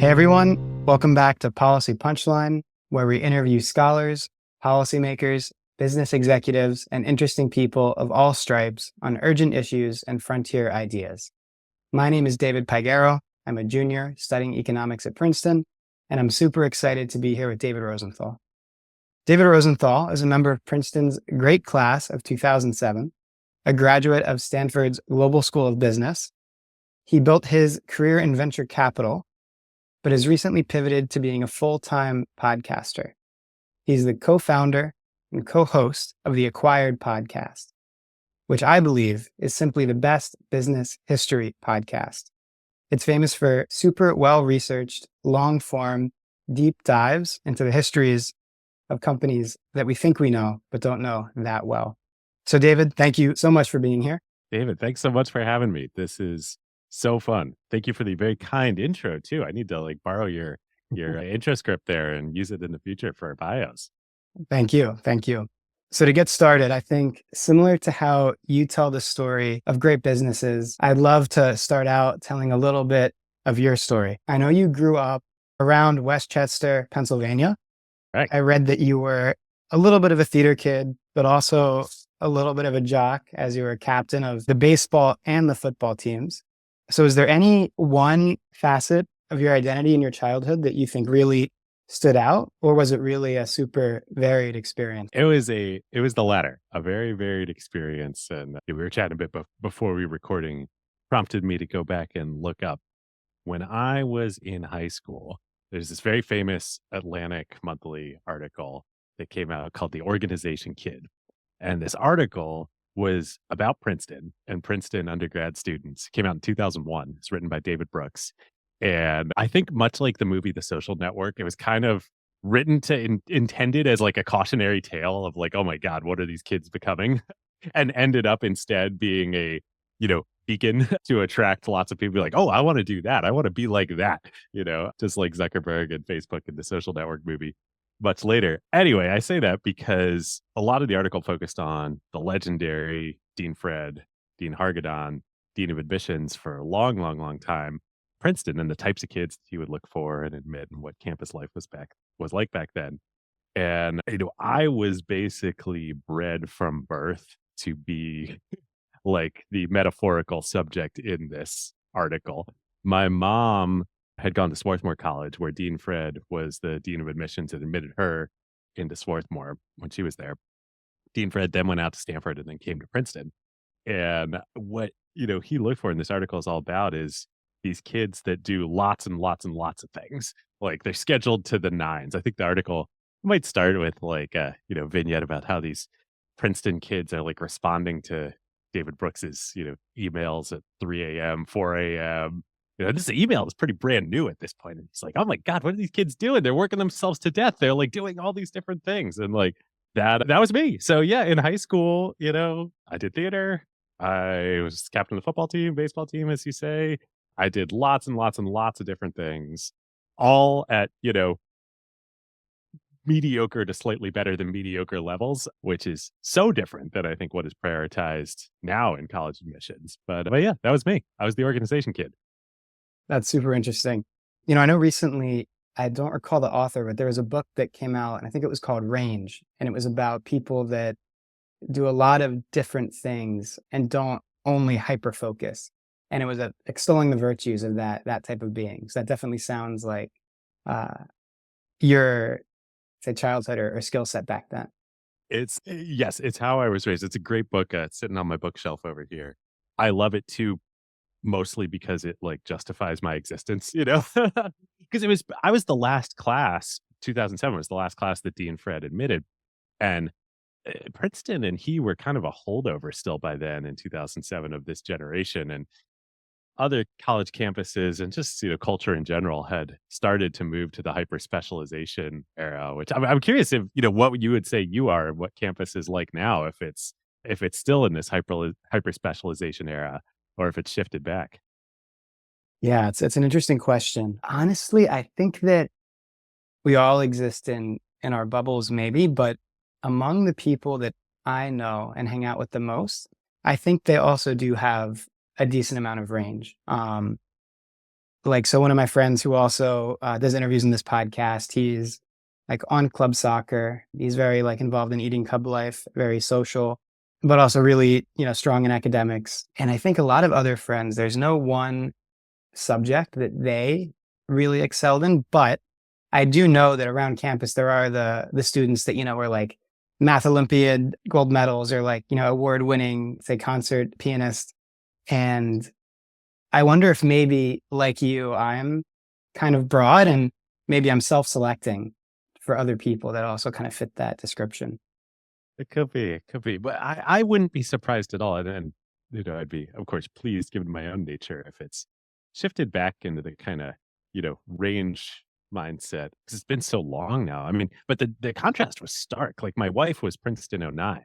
Hey everyone, welcome back to Policy Punchline, where we interview scholars, policymakers, business executives, and interesting people of all stripes on urgent issues and frontier ideas. My name is David Pagero. I'm a junior studying economics at Princeton, and I'm super excited to be here with David Rosenthal. David Rosenthal is a member of Princeton's great class of 2007, a graduate of Stanford's Global School of Business. He built his career in venture capital, but has recently pivoted to being a full-time podcaster. He's the co-founder and co-host of the Acquired podcast, which I believe is simply the best business history podcast. It's famous for super well-researched, long-form, deep dives into the histories of companies that we think we know, but don't know that well. So David, thank you so much for being here. David, thanks so much for having me. This is so fun. Thank you for the very kind intro too. I need to borrow your intro script there and use it in the future for our bios. Thank you. Thank you. So to get started, I think similar to how you tell the story of great businesses, I'd love to start out telling a little bit of your story. I know you grew up around Westchester, Pennsylvania. Right. I read that you were a little bit of a theater kid, but also a little bit of a jock as you were a captain of the baseball and the football teams. So is there any one facet of your identity in your childhood that you think really stood out, or was it really a super varied experience? It was the latter, a very varied experience. And we were chatting a bit before we were recording, prompted me to go back and look up. When I was in high school, there's this very famous Atlantic Monthly article that came out called The Organization Kid. And this article was about Princeton and Princeton undergrad students. It came out in 2001. It's written by David Brooks. And I think much like the movie The Social Network, it was kind of written to intended as like a cautionary tale of oh my God, what are these kids becoming? And ended up instead being a, beacon to attract lots of people oh, I want to do that. I want to be like that, just like Zuckerberg and Facebook and The Social Network movie much later. Anyway, I say that because a lot of the article focused on the legendary Dean Hargadon, Dean of Admissions for a long, long, long time, Princeton, and the types of kids he would look for and admit and what campus life was like back then. And, I was basically bred from birth to be like the metaphorical subject in this article. My mom had gone to Swarthmore College, where Dean Fred was the dean of admissions and admitted her into Swarthmore when she was there. Dean Fred then went out to Stanford and then came to Princeton. And what, he looked for in this article is all about is these kids that do lots and lots and lots of things. Like they're scheduled to the nines. I think the article might start with a, vignette about how these Princeton kids are responding to David Brooks's, emails at 3 a.m., 4 a.m. This email is pretty brand new at this point. And he's like, oh my God, what are these kids doing? They're working themselves to death. They're doing all these different things. And that was me. So yeah, in high school, I did theater. I was captain of the football team, baseball team, as you say. I did lots and lots and lots of different things, all at, mediocre to slightly better than mediocre levels, which is so different than I think what is prioritized now in college admissions. But yeah, that was me. I was the organization kid. That's super interesting. I know recently, I don't recall the author, but there was a book that came out, and I think it was called Range, and it was about people that do a lot of different things and don't only hyper-focus. And it was extolling the virtues of that type of being. So that definitely sounds like your, say, childhood or skill set back then. Yes, it's how I was raised. It's a great book. It's sitting on my bookshelf over here. I love it too, mostly because it justifies my existence, because I was the last class. 2007 was the last class that Dean Fred admitted, and Princeton and he were kind of a holdover still by then in 2007 of this generation, and other college campuses and just culture in general had started to move to the hyper specialization era. Which I'm curious if what you would say you are, and what campus is like now, if it's still in this hyper specialization era, or if it's shifted back. Yeah, it's an interesting question. Honestly, I think that we all exist in our bubbles, maybe, but among the people that I know and hang out with the most, I think they also do have a decent amount of range. Like, so one of my friends who also does interviews in this podcast, he's like on club soccer. He's very like involved in eating cub life, very social, but also really, strong in academics. And I think a lot of other friends, there's no one subject that they really excelled in, but I do know that around campus there are the students that, were like math Olympiad gold medals or like, award winning, say concert pianist. And I wonder if maybe like you, I'm kind of broad and maybe I'm self-selecting for other people that also kind of fit that description. It could be, but I wouldn't be surprised at all, and I'd be, of course, pleased given my own nature if it's shifted back into the kind of range mindset because it's been so long now. I mean, but the contrast was stark. Like my wife was Princeton '09,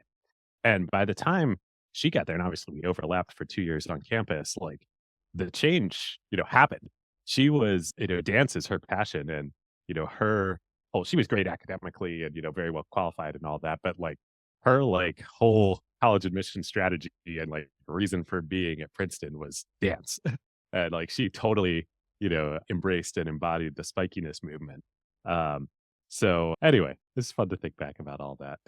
and by the time she got there, and obviously we overlapped for 2 years on campus, like the change, happened. She was, dance is her passion, and her she was great academically and very well qualified and all that, but like her like whole college admission strategy and like reason for being at Princeton was dance. And like she totally, embraced and embodied the spikiness movement. Um, so anyway, it's fun to think back about all that.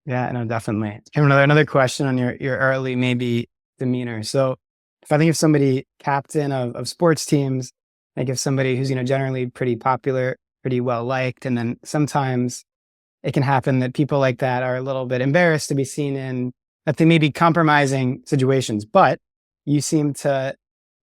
Yeah, no, definitely. And another question on your early maybe demeanor. So if I think of somebody captain of sports teams, think of somebody who's, generally pretty popular, pretty well liked. And then sometimes it can happen that people like that are a little bit embarrassed to be seen in, that they may be compromising situations, but you seem to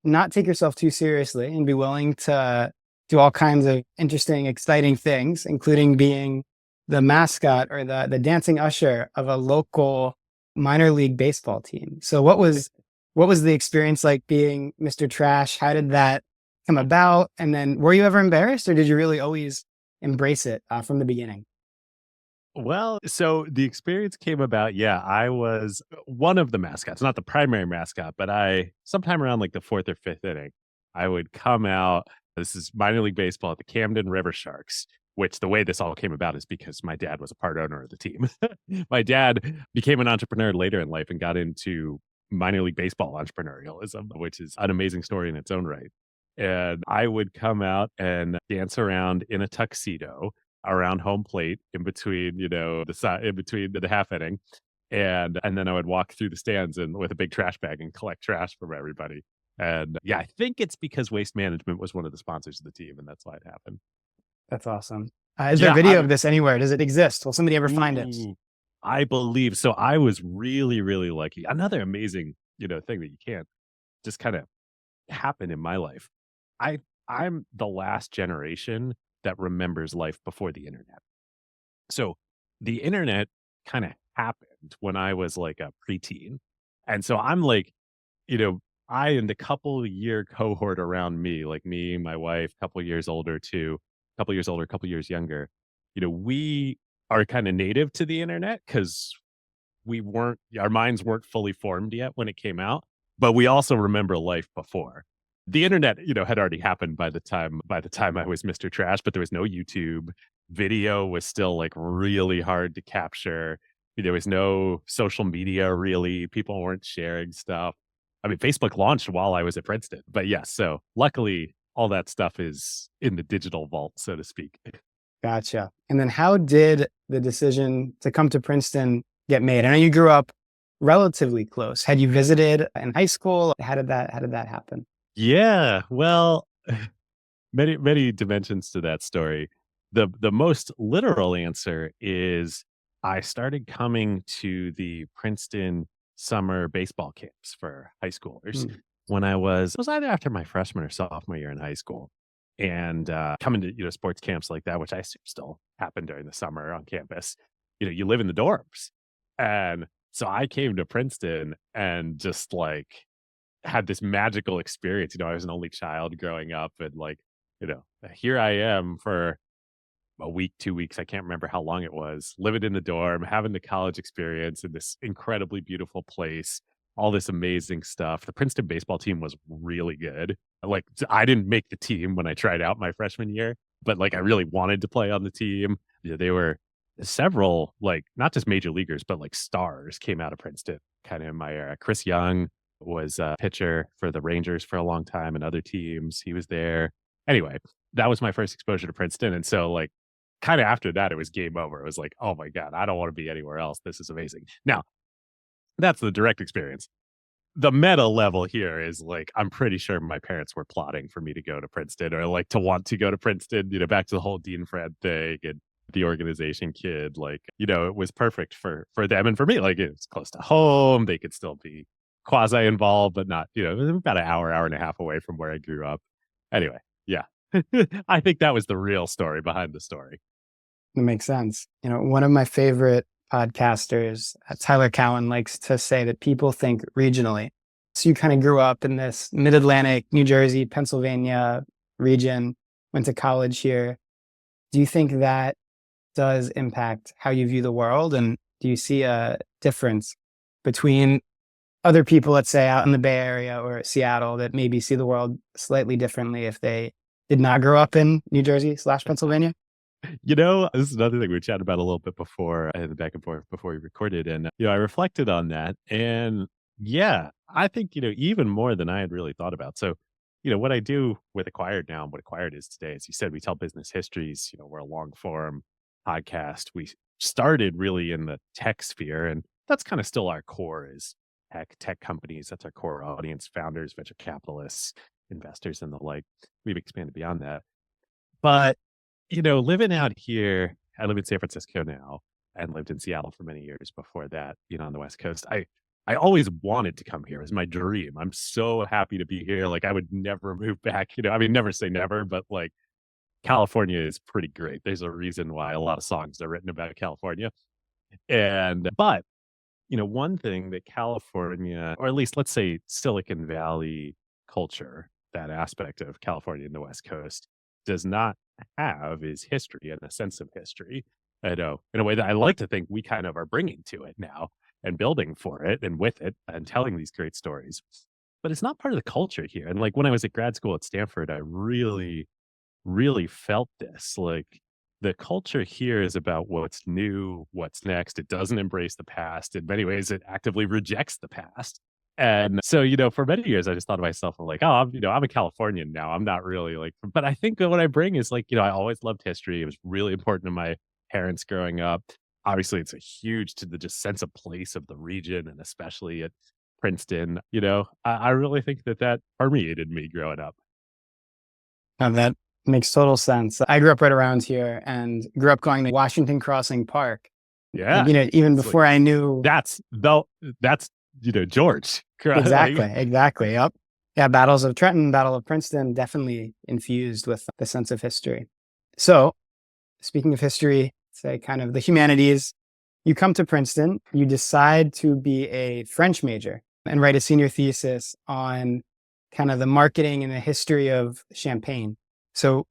not take yourself too seriously and be willing to do all kinds of interesting, exciting things, including being the mascot or the dancing usher of a local minor league baseball team. So what was the experience like being Mr. Trash? How did that come about? And then were you ever embarrassed or did you really always embrace it from the beginning? Well, so the experience came about. Yeah, I was one of the mascots, not the primary mascot, but I sometime around like the fourth or fifth inning, I would come out. This is minor league baseball at the Camden River Sharks, which the way this all came about is because my dad was a part owner of the team. My dad became an entrepreneur later in life and got into minor league baseball entrepreneurialism, which is an amazing story in its own right. And I would come out and dance around in a tuxedo around home plate in between, in between the half inning. And then I would walk through the stands and with a big trash bag and collect trash from everybody. And yeah, I think it's because Waste Management was one of the sponsors of the team, and that's why it happened. That's awesome. Is there Yeah, video of this anywhere? Does it exist? Will somebody ever find it? ooh, I believe so. I was really, really lucky. Another amazing, thing that you can't just kind of happen in my life. I I'm the last generation that remembers life before the internet. So the internet kind of happened when I was like a preteen. And so I'm like, you know, I and the couple year cohort around me, like me, my wife, couple years older too, couple years older, couple years younger, we are kind of native to the internet because our minds weren't fully formed yet when it came out, but we also remember life before. The internet, had already happened by the time I was Mr. Trash, but there was no YouTube. Video was still like really hard to capture. There was no social media really. People weren't sharing stuff. I mean, Facebook launched while I was at Princeton. But yes, so luckily all that stuff is in the digital vault, so to speak. Gotcha. And then how did the decision to come to Princeton get made? I know you grew up relatively close. Had you visited in high school? How did that happen? Yeah, well, many many dimensions to that story. The most literal answer is I started coming to the Princeton summer baseball camps for high schoolers Hmm. when I was either after my freshman or sophomore year in high school. And coming to sports camps like that, which I assume still happen during the summer on campus. You live in the dorms, and so I came to Princeton and just like had this magical experience. I was an only child growing up, and like, here I am for a week, 2 weeks. I can't remember how long it was, living in the dorm, having the college experience in this incredibly beautiful place, all this amazing stuff. The Princeton baseball team was really good. Like, I didn't make the team when I tried out my freshman year, but like, I really wanted to play on the team. They were several, like, not just major leaguers, but like stars came out of Princeton kind of in my era. Chris Young was a pitcher for the Rangers for a long time and other teams. He was there. Anyway, that was my first exposure to Princeton. And so, like, kind of after that, it was game over. It was like, oh my God, I don't want to be anywhere else. This is amazing. Now, that's the direct experience. The meta level here is like, I'm pretty sure my parents were plotting for me to go to Princeton or like to want to go to Princeton, back to the whole Dean Fred thing and the organization kid. Like, it was perfect for them and for me. Like, it was close to home. They could still be quasi involved, but not, it was about an hour and a half away from where I grew up. Anyway, yeah. I think that was the real story behind the story. It makes sense. One of my favorite podcasters, Tyler Cowen, likes to say that people think regionally. So you kind of grew up in this mid-Atlantic, New Jersey, Pennsylvania region, went to college here. Do you think that does impact how you view the world? And do you see a difference between other people, let's say out in the Bay Area or Seattle, that maybe see the world slightly differently if they did not grow up in New Jersey/Pennsylvania? This is another thing we chatted about a little bit before and the back and forth before we recorded. And, I reflected on that. And yeah, I think, even more than I had really thought about. So, what I do with Acquired now and what Acquired is today, as you said, we tell business histories. We're a long form podcast. We started really in the tech sphere, and that's kind of still our core is tech companies. That's our core audience, founders, venture capitalists, investors, and the like. We've expanded beyond that. But living out here, I live in San Francisco now and lived in Seattle for many years before that, on the West Coast. I always wanted to come here. It was my dream. I'm so happy to be here. Like, I would never move back, I mean, never say never, but like California is pretty great. There's a reason why a lot of songs are written about California. But one thing that California, or at least let's say Silicon Valley culture, that aspect of California and the West Coast does not have is history and a sense of history. I know in a way that I like to think we kind of are bringing to it now and building for it and with it and telling these great stories. But it's not part of the culture here. And like when I was at grad school at Stanford, I really, really felt this. Like the culture here is about what's new, what's next. It doesn't embrace the past. In many ways, it actively rejects the past. And so, for many years, I just thought to myself, I'm like, oh, I'm a Californian now. I'm not really like, but I think that what I bring is like, I always loved history. It was really important to my parents growing up. Obviously, it's a huge to the just sense of place of the region and especially at Princeton. I really think that permeated me growing up. That makes total sense. I grew up right around here and grew up going to Washington Crossing Park. Yeah. Even It's before like, I knew. that's George. Exactly. Yep. Yeah. Battles of Trenton, Battle of Princeton, definitely infused with the sense of history. So speaking of history, say kind of the humanities, you come to Princeton, you decide to be a French major and write a senior thesis on kind of the marketing and the history of champagne. So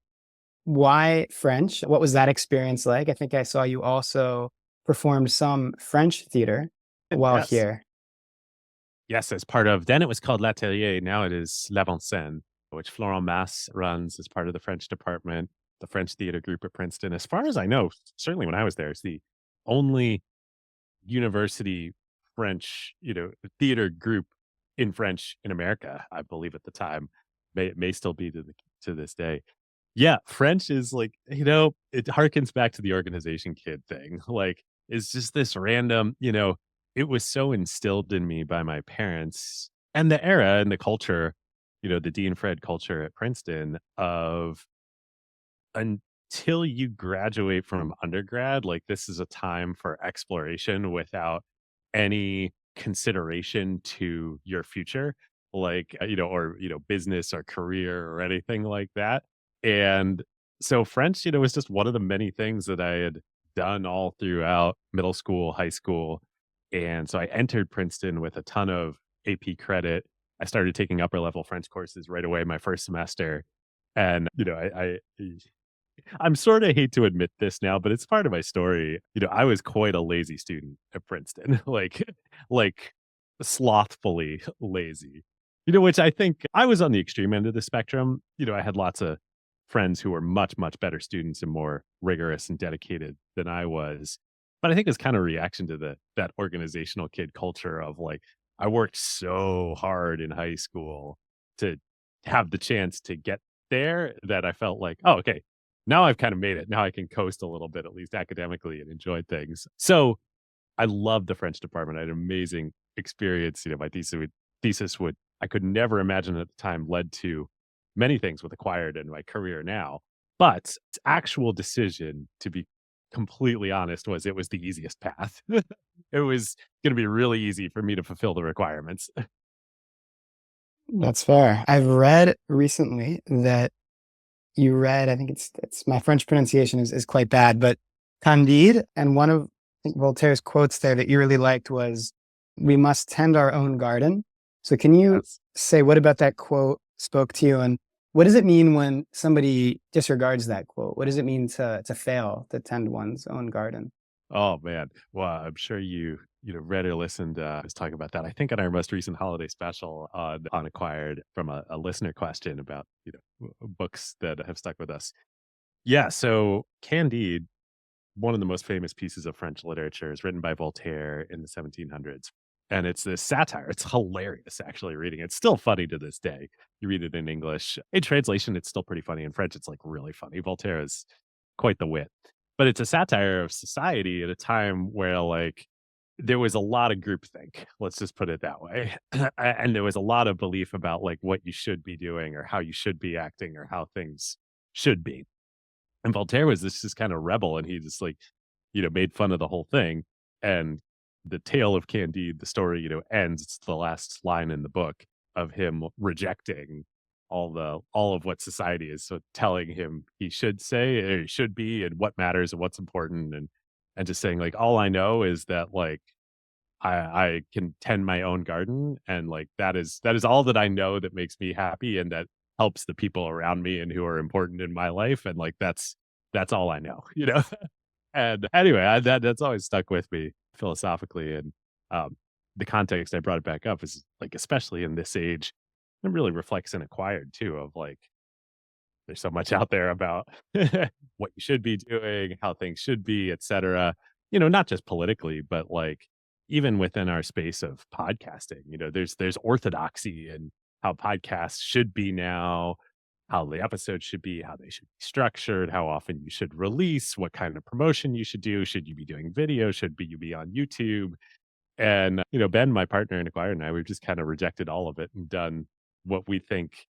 why French? What was that experience like? I think I saw you also performed some French theater while Yes. here. Yes, as part of then it was called L'Atelier, now it is L'Avant-Scène, which Florent Masse runs as part of the French department, the French theater group at Princeton. As far as I know, certainly when I was there, it's the only university French, theater group in French in America, I believe at the time. May still be to this day. Yeah, French is like, it harkens back to the organization kid thing. Like, it's just this random, it was so instilled in me by my parents and the era and the culture, the Dean Fred culture at Princeton of until you graduate from undergrad, like this is a time for exploration without any consideration to your future, like, or, business or career or anything like that. And so French, was just one of the many things that I had done all throughout middle school, high school. And so I entered Princeton with a ton of AP credit. I started taking upper level French courses right away my first semester. And, I'm sort of hate to admit this now, but it's part of my story. I was quite a lazy student at Princeton, like slothfully lazy. Which I think I was on the extreme end of the spectrum. I had lots of friends who were much, much better students and more rigorous and dedicated than I was. But I think it's kind of a reaction to that organizational kid culture of like, I worked so hard in high school to have the chance to get there that I felt like, oh, okay, now I've kind of made it. Now I can coast a little bit, at least academically, and enjoy things. So I love the French department. I had an amazing experience. My thesis would I could never imagine at the time led to many things with Acquired and my career now. But its actual decision, to be completely honest, was it was the easiest path. It was going to be really easy for me to fulfill the requirements. That's fair. I've read recently that you read, I think it's my French pronunciation is quite bad, but Candide, and one of I think Voltaire's quotes there that you really liked was, "We must tend our own garden." So can you Yes. say what about that quote spoke to you, and what does it mean when somebody disregards that quote? What does it mean to fail to tend one's own garden? Oh man. Well, I'm sure you read or listened. I was talking about that. I think on our most recent holiday special on Acquired from a listener question about books that have stuck with us. Yeah. So Candide, one of the most famous pieces of French literature, is written by Voltaire in the 1700s. And it's this satire. It's hilarious, actually, reading it. It's still funny to this day. You read it in English. In translation, it's still pretty funny. In French, it's like really funny. Voltaire is quite the wit. But it's a satire of society at a time where, like, there was a lot of groupthink. Let's just put it that way. And there was a lot of belief about, like, what you should be doing or how you should be acting or how things should be. And Voltaire was this just kind of rebel, and he just like, made fun of the whole thing. And the tale of Candide, the story, ends. It's the last line in the book of him rejecting all of what society is so telling him he should say or he should be, and what matters and what's important, and just saying like, all I know is that like I can tend my own garden, and like that is all that I know that makes me happy and that helps the people around me and who are important in my life, and like that's all I know. And anyway, that's always stuck with me philosophically, and um, the context I brought it back up is like especially in this age, it really reflects in Acquired too of like there's so much out there about what you should be doing, how things should be, etc. Not just politically, but like even within our space of podcasting, there's orthodoxy in how podcasts should be now, how the episodes should be, how they should be structured, how often you should release, what kind of promotion you should do. Should you be doing video? You be on YouTube? And Ben, my partner in Acquire, and I, we've just kind of rejected all of it and done what we think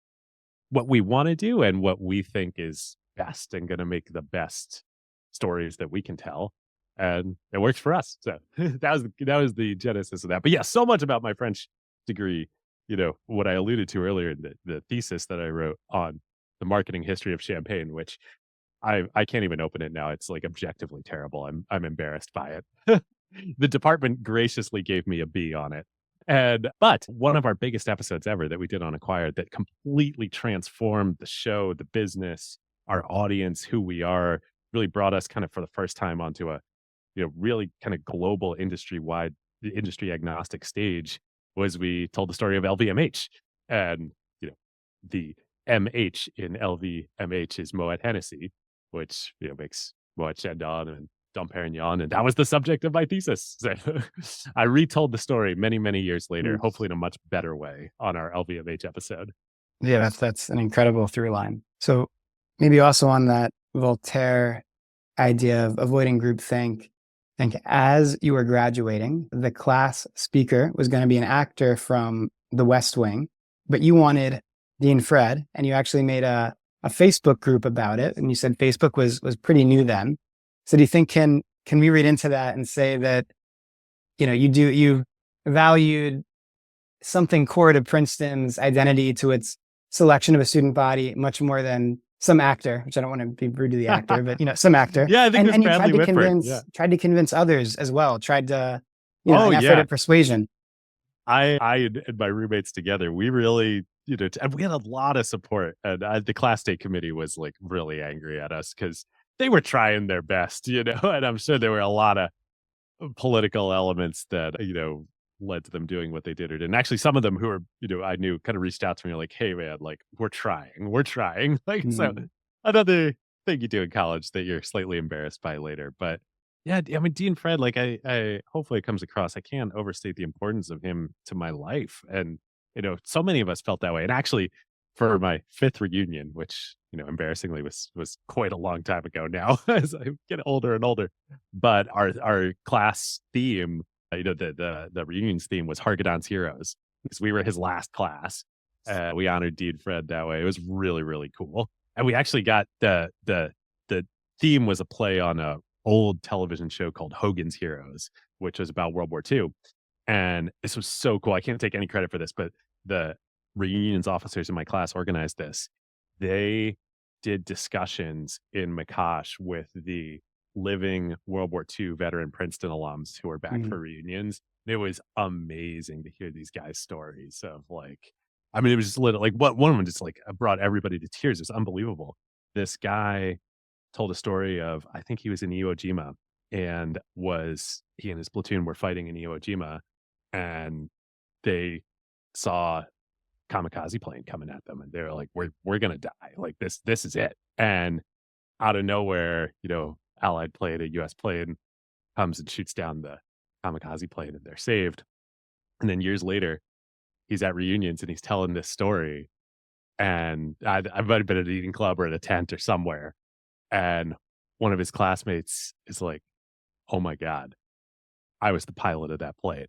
what we wanna do and what we think is best and gonna make the best stories that we can tell, and it works for us, so that was the genesis of that, but yeah, so much about my French degree, what I alluded to earlier in the thesis that I wrote on the marketing history of champagne, which I can't even open it now, it's, like, objectively terrible, I'm embarrassed by it. The department graciously gave me a B on it. But one of our biggest episodes ever that we did on Acquired that completely transformed the show, the business, our audience, who we are, really brought us kind of for the first time onto a, really kind of global industry-wide, industry agnostic stage was we told the story of LVMH. And, the MH in LVMH is Moet Hennessy, which, makes Moet Chandon and Dom Perignon, and that was the subject of my thesis. So I retold the story many, many years later, Nice. hopefully in a much better way on our LVMH episode. Yeah, that's an incredible through line. So maybe also on that Voltaire idea of avoiding groupthink, I think as you were graduating, the class speaker was going to be an actor from The West Wing, but you wanted Dean Fred, and you actually made a Facebook group about it. And you said Facebook was pretty new then. So do you think can we read into that and say that you valued something core to Princeton's identity, to its selection of a student body, much more than some actor, which I don't want to be rude to the actor, but some actor. Yeah, I think it was And you Bradley Whitford. Yeah. tried to convince others as well, tried to, Oh an effort yeah. at persuasion. I and my roommates together, we really, and we had a lot of support. And the class day committee was like really angry at us because they were trying their best, and I'm sure there were a lot of political elements that, led to them doing what they did or didn't. Actually, some of them who were, I knew kind of reached out to me like, hey man, like we're trying. We're trying. Like, so Mm. another thing you do in college that you're slightly embarrassed by later. But yeah, I mean, Dean Fred, like I hopefully it comes across. I can't overstate the importance of him to my life. And, so many of us felt that way. And actually, for my fifth reunion, which, embarrassingly was quite a long time ago now as I get older and older. But our class theme, the reunions theme was Hargadon's Heroes because we were his last class. We honored Dean Fred that way. It was really, really cool. And we actually got the theme was a play on a old television show called Hogan's Heroes, which was about World War II. And this was so cool. I can't take any credit for this, but the reunions officers in my class organized this. They did discussions in Makash with the living World War II veteran Princeton alums who are back Mhm. for reunions. It was amazing to hear these guys' stories of like, I mean, it was just like what one of them just like brought everybody to tears. It was unbelievable. This guy told a story of, I think he was in Iwo Jima and he and his platoon were fighting in Iwo Jima and they saw kamikaze plane coming at them and they're like, we're gonna die. Like this is it. And out of nowhere, Allied plane, a US plane comes and shoots down the kamikaze plane and they're saved. And then years later, he's at reunions and he's telling this story. And I might have been at an eating club or at a tent or somewhere. And one of his classmates is like, oh my God, I was the pilot of that plane.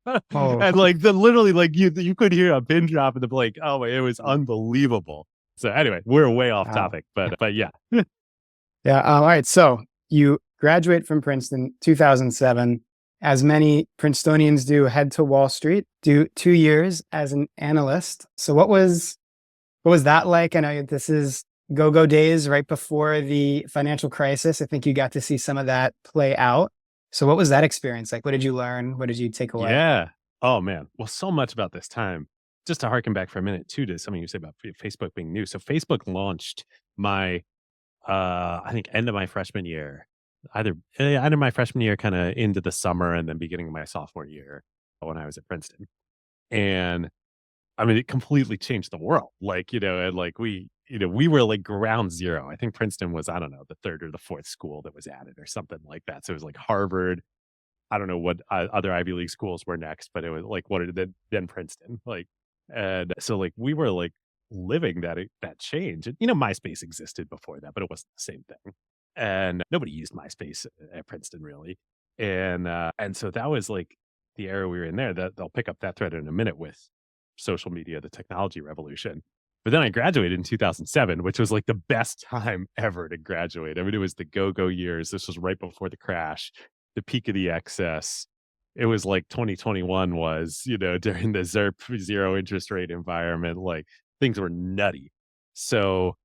Oh, And like literally like you could hear a pin drop in the blink. Oh, it was unbelievable. So anyway, we're way off wow. topic, but yeah. Yeah. All right. So you graduate from Princeton 2007. As many Princetonians do, head to Wall Street, do 2 years as an analyst. So what was that like? I know this is go-go days right before the financial crisis. I think you got to see some of that play out. So what was that experience like? What did you learn? What did you take away? Yeah. Oh man. Well, so much about this time. Just to harken back for a minute too to something you said about Facebook being new. So Facebook launched my I think end of my freshman year. Either my freshman year kind of into the summer and then beginning of my sophomore year when I was at Princeton. And I mean, it completely changed the world. Like, and like we were like ground zero. I think Princeton was, I don't know, the third or the fourth school that was added or something like that. So it was like Harvard. I don't know what other Ivy League schools were next, but it was like what it then Princeton. Like, and so like we were like living that change. And, MySpace existed before that, but it wasn't the same thing. And nobody used MySpace at Princeton really. And so that was like the era we were in there. That they'll pick up that thread in a minute with social media, the technology revolution. But then I graduated in 2007, which was like the best time ever to graduate. I mean, it was the go-go years. This was right before the crash, the peak of the excess. It was like 2021 was, during the ZERP zero interest rate environment, like things were nutty. So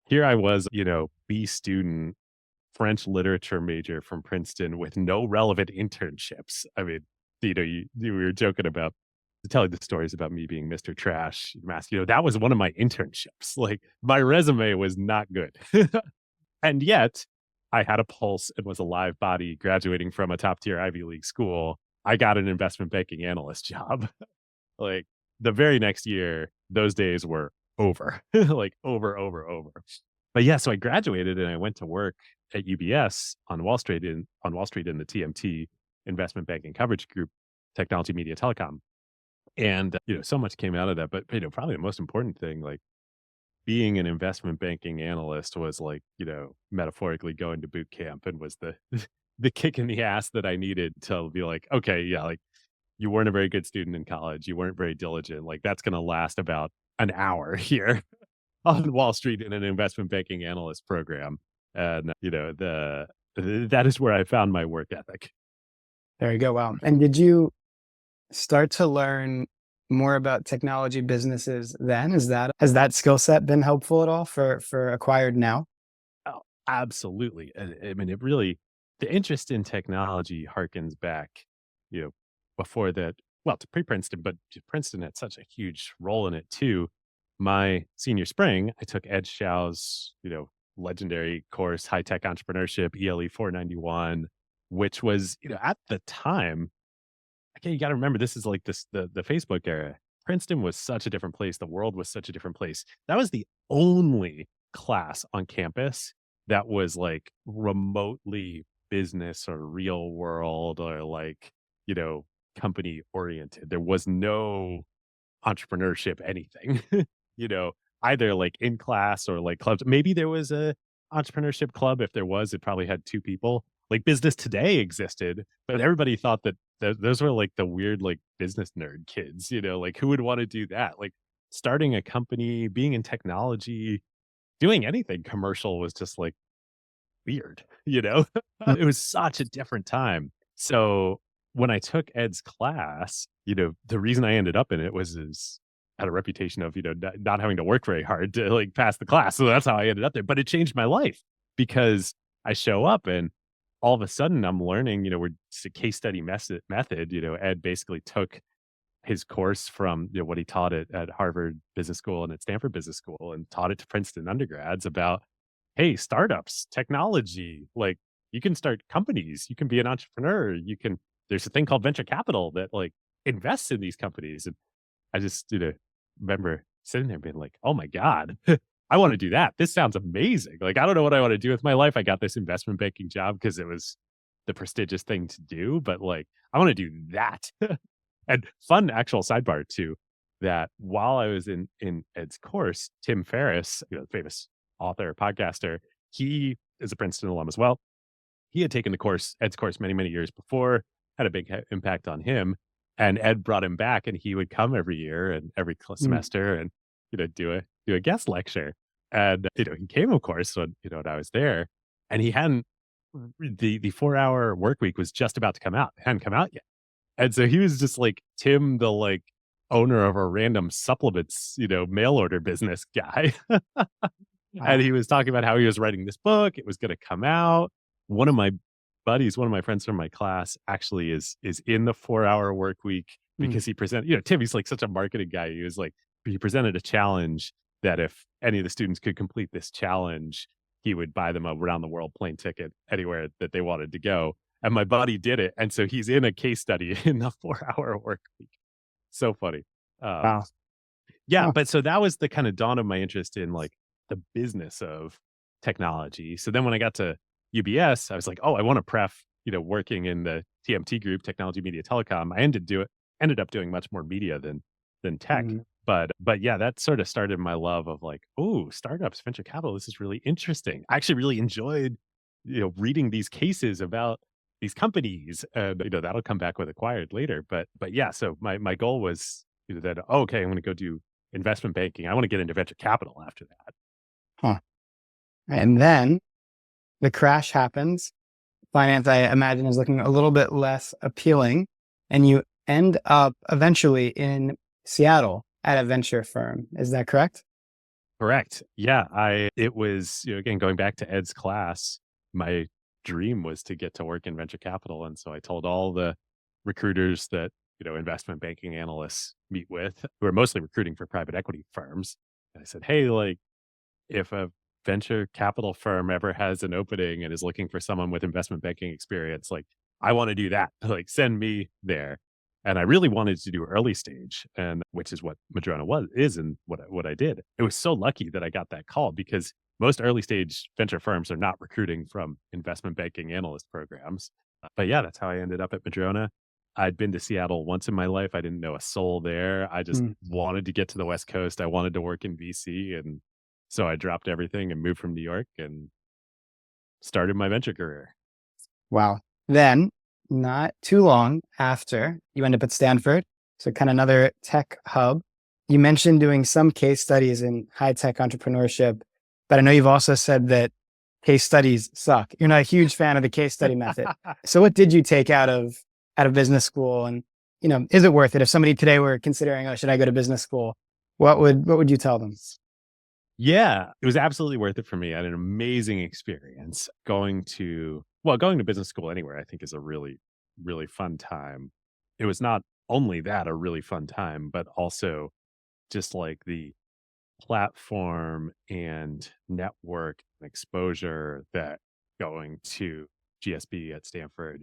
here I was, B student, French literature major from Princeton with no relevant internships. I mean, we were joking about telling the stories about me being Mr. Trash mask. That was one of my internships. Like my resume was not good. And yet I had a pulse and was a live body graduating from a top tier Ivy League school. I got an investment banking analyst job. Like the very next year, those days were over, like over. But yeah, so I graduated and I went to work at UBS on Wall Street in the TMT investment banking coverage group, technology, media, telecom. And so much came out of that. But probably the most important thing, like being an investment banking analyst was like, metaphorically going to boot camp and was the the kick in the ass that I needed to be like, okay, yeah, like you weren't a very good student in college. You weren't very diligent. Like that's going to last about an hour here on Wall Street in an investment banking analyst program. And, that is where I found my work ethic. There you go. Wow. And did you start to learn more about technology businesses then? Has that skill set been helpful at all for acquired now? Oh, absolutely. I mean, it really, the interest in technology harkens back, you know, before that, well, to pre Princeton, but Princeton had such a huge role in it too. My senior spring, I took Ed Shaw's, legendary course, High Tech Entrepreneurship, ELE 491, which was, at the time, okay, you got to remember this is like the Facebook era. Princeton was such a different place. The world was such a different place. That was the only class on campus that was like remotely business or real world or like, you know, company oriented. There was no entrepreneurship anything. you know, either like in class or like clubs. Maybe there was a entrepreneurship club. If there was, it probably had two people. Like Business Today existed, but everybody thought that those were like the weird, like business nerd kids, like who would want to do that? Like starting a company, being in technology, doing anything commercial was just like weird, Mm. It was such a different time. So when I took Ed's class, the reason I ended up in it was is had a reputation of, not having to work very hard to like pass the class. So that's how I ended up there. But it changed my life because I show up and all of a sudden I'm learning, we're it's a case study method. Ed basically took his course from what he taught at Harvard Business School and at Stanford Business School and taught it to Princeton undergrads about, hey, startups, technology, like you can start companies, you can be an entrepreneur, there's a thing called venture capital that like invests in these companies. And I just, remember sitting there being like, oh my God, I want to do that. This sounds amazing. Like, I don't know what I want to do with my life. I got this investment banking job because it was the prestigious thing to do, but like, I want to do that. And fun actual sidebar too, that while I was in Ed's course, Tim Ferriss, famous author, podcaster, he is a Princeton alum as well. He had taken Ed's course many, many years before, had a big impact on him. And Ed brought him back and he would come every year and every Mm. semester and, do a guest lecture. And, he came, of course, when I was there and he hadn't, the 4 hour work week was just about to come out. It hadn't come out yet. And so he was just like Tim, the like owner of a random supplements, mail order business guy. And Wow. he was talking about how he was writing this book. It was going to come out. One of my buddies, one of my friends from my class actually is in the 4 hour work week Mm. because he presented, Tim, he's like such a marketing guy. He presented a challenge that if any of the students could complete this challenge, he would buy them a round the world plane ticket anywhere that they wanted to go. And my buddy did it. And so he's in a case study in the 4 hour work week. So funny. Um, Wow. yeah, Huh. but so that was the kind of dawn of my interest in like the business of technology. So then when I got to UBS, I was like, oh, I want to working in the TMT group, technology, media, telecom. Ended up doing much more media than tech. Mm. But yeah, that sort of started my love of like, oh, startups, venture capital. This is really interesting. I actually really enjoyed, reading these cases about these companies, and that'll come back with acquired later. But yeah, so my goal was that okay, I'm going to go do investment banking. I want to get into venture capital after that. Huh. And then the crash happens. Finance, I imagine, is looking a little bit less appealing. And you end up eventually in Seattle at a venture firm. Is that correct? Correct. Yeah, it was, again, going back to Ed's class, my dream was to get to work in venture capital. And so I told all the recruiters that, investment banking analysts meet with, who are mostly recruiting for private equity firms. And I said, hey, like if a venture capital firm ever has an opening and is looking for someone with investment banking experience, like I want to do that. Like send me there. And I really wanted to do early stage, and which is what Madrona is and what I did. It was so lucky that I got that call because most early stage venture firms are not recruiting from investment banking analyst programs. But yeah, that's how I ended up at Madrona. I'd been to Seattle once in my life. I didn't know a soul there. I just Mm. wanted to get to the West Coast. I wanted to work in VC, and so I dropped everything and moved from New York and started my venture career. Wow. Then, not too long after, you end up at Stanford. So, kind of another tech hub. You mentioned doing some case studies in high tech entrepreneurship, but I know you've also said that case studies suck. You're not a huge fan of the case study method. So, what did you take out of business school? And is it worth it? If somebody today were considering, oh, should I go to business school? What would you tell them? Yeah, it was absolutely worth it for me. I had an amazing experience going to business school anywhere, I think is a really, really fun time. It was not only that a really fun time, but also just like the platform and network and exposure that going to GSB at Stanford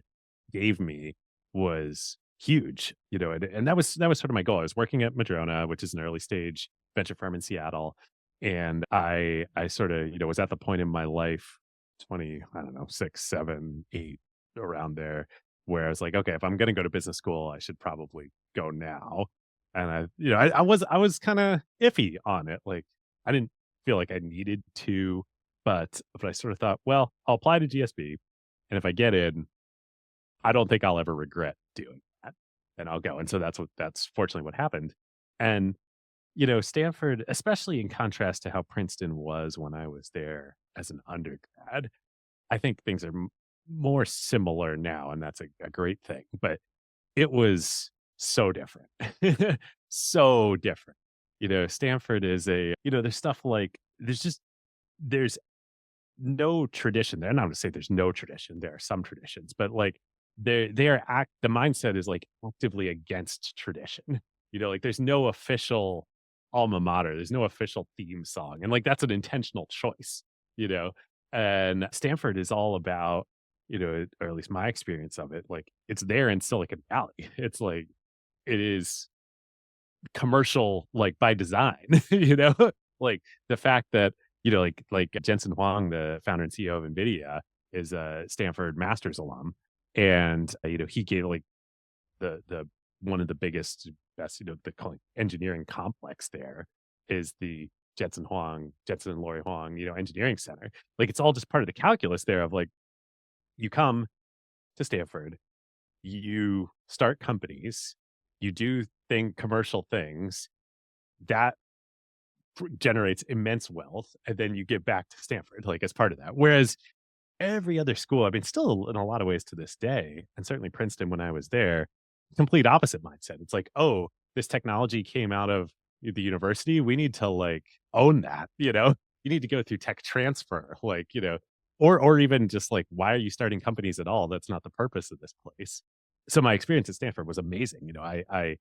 gave me was huge, and that was sort of my goal. I was working at Madrona, which is an early stage venture firm in Seattle, and I sort of, was at the point in my life, 20, I don't know, 6, 7, 8, around there, where I was like, okay, if I'm going to go to business school, I should probably go now. And I was kind of iffy on it. Like I didn't feel like I needed to, but I sort of thought, well, I'll apply to GSB, and if I get in, I don't think I'll ever regret doing that, and I'll go. And so that's fortunately what happened. And Stanford, especially in contrast to how Princeton was when I was there as an undergrad, I think things are more similar now, and that's a great thing. But it was so different. So different. Stanford is there's stuff like there's no tradition there. Not to say there's no tradition. There are some traditions, but like the mindset is like actively against tradition. Like there's no official alma mater. There's no official theme song. And like that's an intentional choice, you know. And Stanford is all about, or at least my experience of it, like it's there in Silicon Valley. It's like it is commercial, like by design, like the fact that, like Jensen Huang, the founder and CEO of NVIDIA, is a Stanford master's alum. And, he gave like the one of the biggest, best, the engineering complex there is the Jensen and Lori Huang, engineering center. Like it's all just part of the calculus there of like, you come to Stanford, you start companies, you do commercial things that generates immense wealth, and then you give back to Stanford, like as part of that. Whereas every other school, I mean, still in a lot of ways to this day, and certainly Princeton when I was there, complete opposite mindset. It's like, oh, this technology came out of the university. We need to like own that, You need to go through tech transfer, like, or even just like, why are you starting companies at all? That's not the purpose of this place. So my experience at Stanford was amazing. I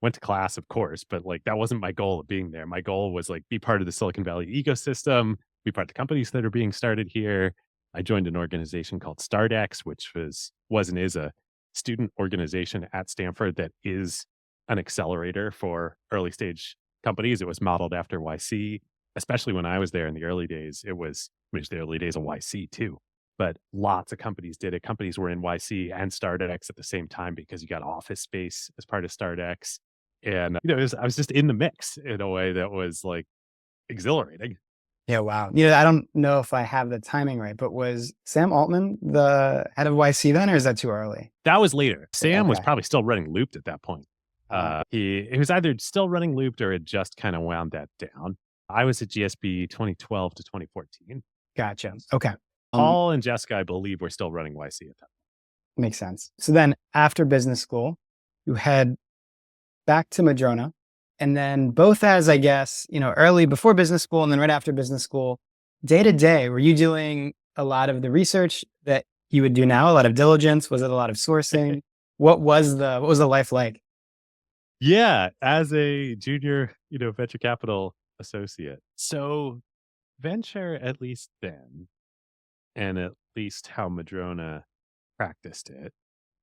went to class, of course, but like that wasn't my goal of being there. My goal was like be part of the Silicon Valley ecosystem, be part of the companies that are being started here. I joined an organization called StartX, which was and is a student organization at Stanford that is an accelerator for early stage companies. It was modeled after YC, especially when I was there in the early days. It was the early days of YC too. But lots of companies did it. Companies were in YC and StartX at the same time because you got office space as part of StartX. And, I was just in the mix in a way that was, like, exhilarating. Yeah, wow. I don't know if I have the timing right, but was Sam Altman the head of YC then, or is that too early? That was later. Sam was Okay. probably still running Looped at that point. Wow. He was either still running Looped or had just kinda wound that down. I was at GSB 2012 to 2014. Gotcha. Okay. Paul and Jessica, I believe, were still running YC at that. Makes sense. So then after business school, you head back to Madrona, and then both as, I guess, early before business school and then right after business school, day to day, were you doing a lot of the research that you would do now, a lot of diligence? Was it a lot of sourcing? What was the life like? Yeah, as a junior, venture capital associate. So, venture, at least then, and at least how Madrona practiced it,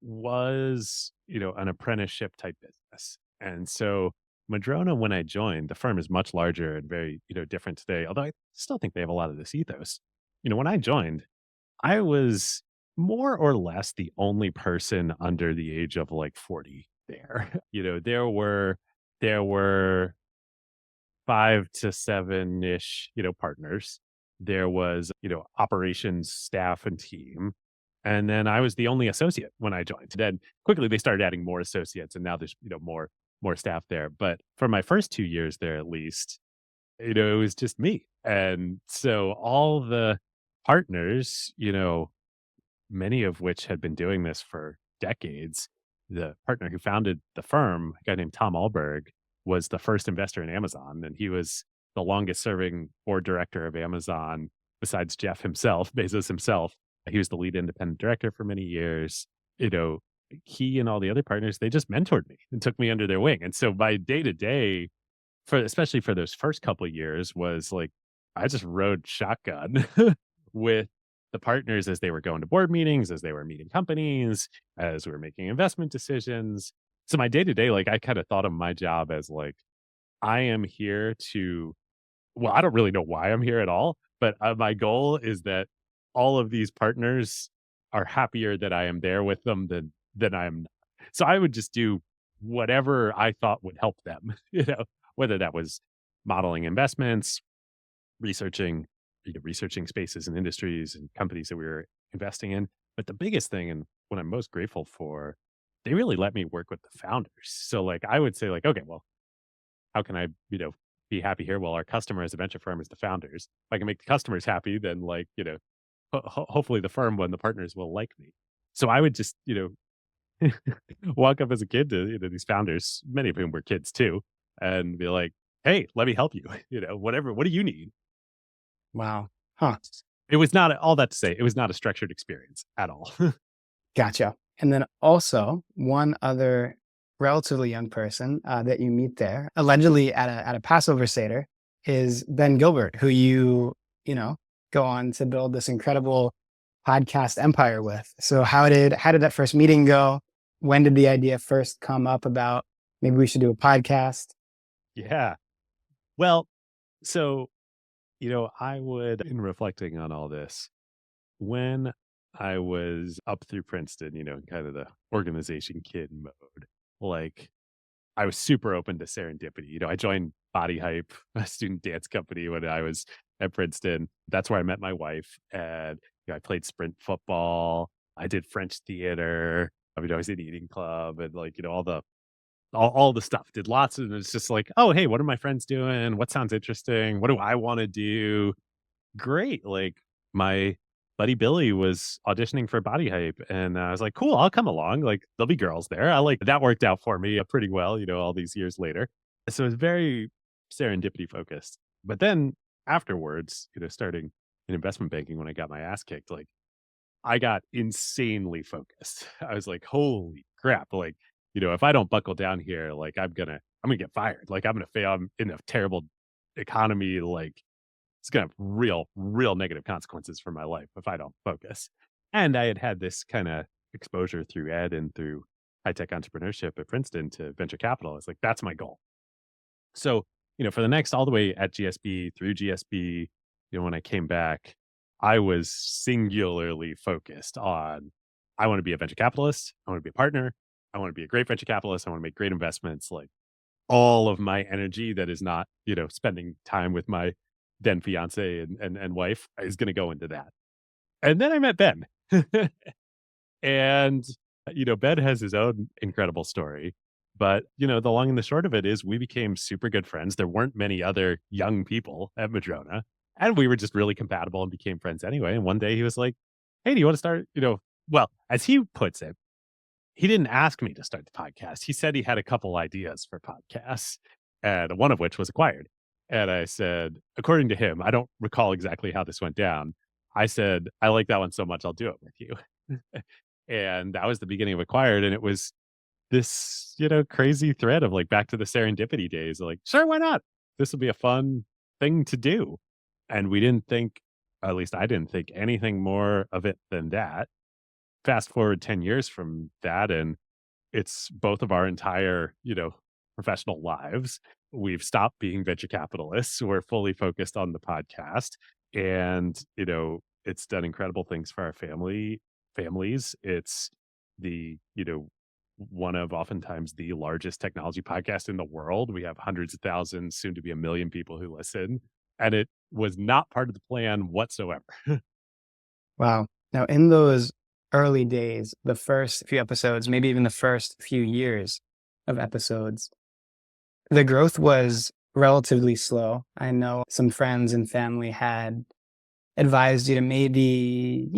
was, an apprenticeship type business. And so Madrona, when I joined, the firm is much larger and very, different today. Although I still think they have a lot of this ethos. When I joined, I was more or less the only person under the age of like 40 there. There were 5 to 7-ish, partners. There was, operations staff and team. And then I was the only associate when I joined. Then quickly they started adding more associates and now there's, more staff there. But for my first 2 years there at least, it was just me. And so all the partners, many of which had been doing this for decades. The partner who founded the firm, a guy named Tom Alberg, was the first investor in Amazon, and he was the longest serving board director of Amazon besides Jeff himself, Bezos himself. He was the lead independent director for many years. You know, he and all the other partners, they just mentored me and took me under their wing. And so my day to day, for especially for those first couple of years, was like I just rode shotgun with the partners as they were going to board meetings, as they were meeting companies, as we were making investment decisions. So my day to day, like I kind of thought of my job as like, I am here to, well, I don't really know why I'm here at all, but my goal is that all of these partners are happier that I am there with them than I am. So I would just do whatever I thought would help them, whether that was modeling investments, researching, researching spaces and industries and companies that we were investing in. But the biggest thing and what I'm most grateful for, they really let me work with the founders. So like I would say like, okay, well, how can I, be happy here? Well, our customer as a venture firm is the founders. If I can make the customers happy, then like, hopefully the firm when the partners will like me. So I would just, walk up as a kid to these founders, many of whom were kids too, and be like, "Hey, let me help you." Whatever. What do you need? Wow. Huh. It was not all that to say. It was not a structured experience at all. Gotcha. And then also one other relatively young person that you meet there, allegedly at a Passover Seder, is Ben Gilbert, who you know go on to build this incredible podcast empire with. So how did that first meeting go? When did the idea first come up about maybe we should do a podcast? Yeah. Well, so I would, in reflecting on all this, when I was up through Princeton, kind of the organization kid mode, like I was super open to serendipity. I joined Body Hype, a student dance company when I was at Princeton. That's where I met my wife. And I played sprint football. I did French theater. I was in eating club and like, all the stuff. Did lots of it's just like, oh, hey, what are my friends doing? What sounds interesting? What do I want to do? Great. Like my buddy Billy was auditioning for Body Hype, and I was like, cool, I'll come along. Like there'll be girls there. I like that worked out for me pretty well, all these years later. So it's very serendipity focused. But then afterwards, starting in investment banking when I got my ass kicked, like I got insanely focused. I was like, holy crap. Like, if I don't buckle down here, like I'm gonna get fired. Like I'm gonna fail. I'm in a terrible economy. Like it's gonna have real negative consequences for my life if I don't focus. And I had this kind of exposure through ed and through high tech entrepreneurship at Princeton to venture capital. It's like, that's my goal. So, for the next all the way at GSB through GSB, when I came back, I was singularly focused on I want to be a venture capitalist. I want to be a partner. I want to be a great venture capitalist. I want to make great investments. Like all of my energy that is not, spending time with my then fiance and wife is going to go into that. And then I met Ben. And, Ben has his own incredible story. But, the long and the short of it is we became super good friends. There weren't many other young people at Madrona. And we were just really compatible and became friends anyway. And one day he was like, hey, do you want to start, well, as he puts it, he didn't ask me to start the podcast. He said he had a couple ideas for podcasts, and one of which was acquired. And I said, according to him, I don't recall exactly how this went down. I said, I like that one so much, I'll do it with you. And that was the beginning of acquired. And it was this, crazy thread of like back to the serendipity days. Like, sure, why not? This will be a fun thing to do. And we didn't think, at least I didn't think anything more of it than that. Fast forward 10 years from that, and it's both of our entire, professional lives. We've stopped being venture capitalists. We're fully focused on the podcast. And, it's done incredible things for our families. It's the, one of oftentimes the largest technology podcast in the world. We have hundreds of thousands, soon to be 1 million people who listen. And it was not part of the plan whatsoever. Wow. Now, in those early days, the first few episodes, maybe even the first few years of episodes, the growth was relatively slow. I know some friends and family had advised you to maybe,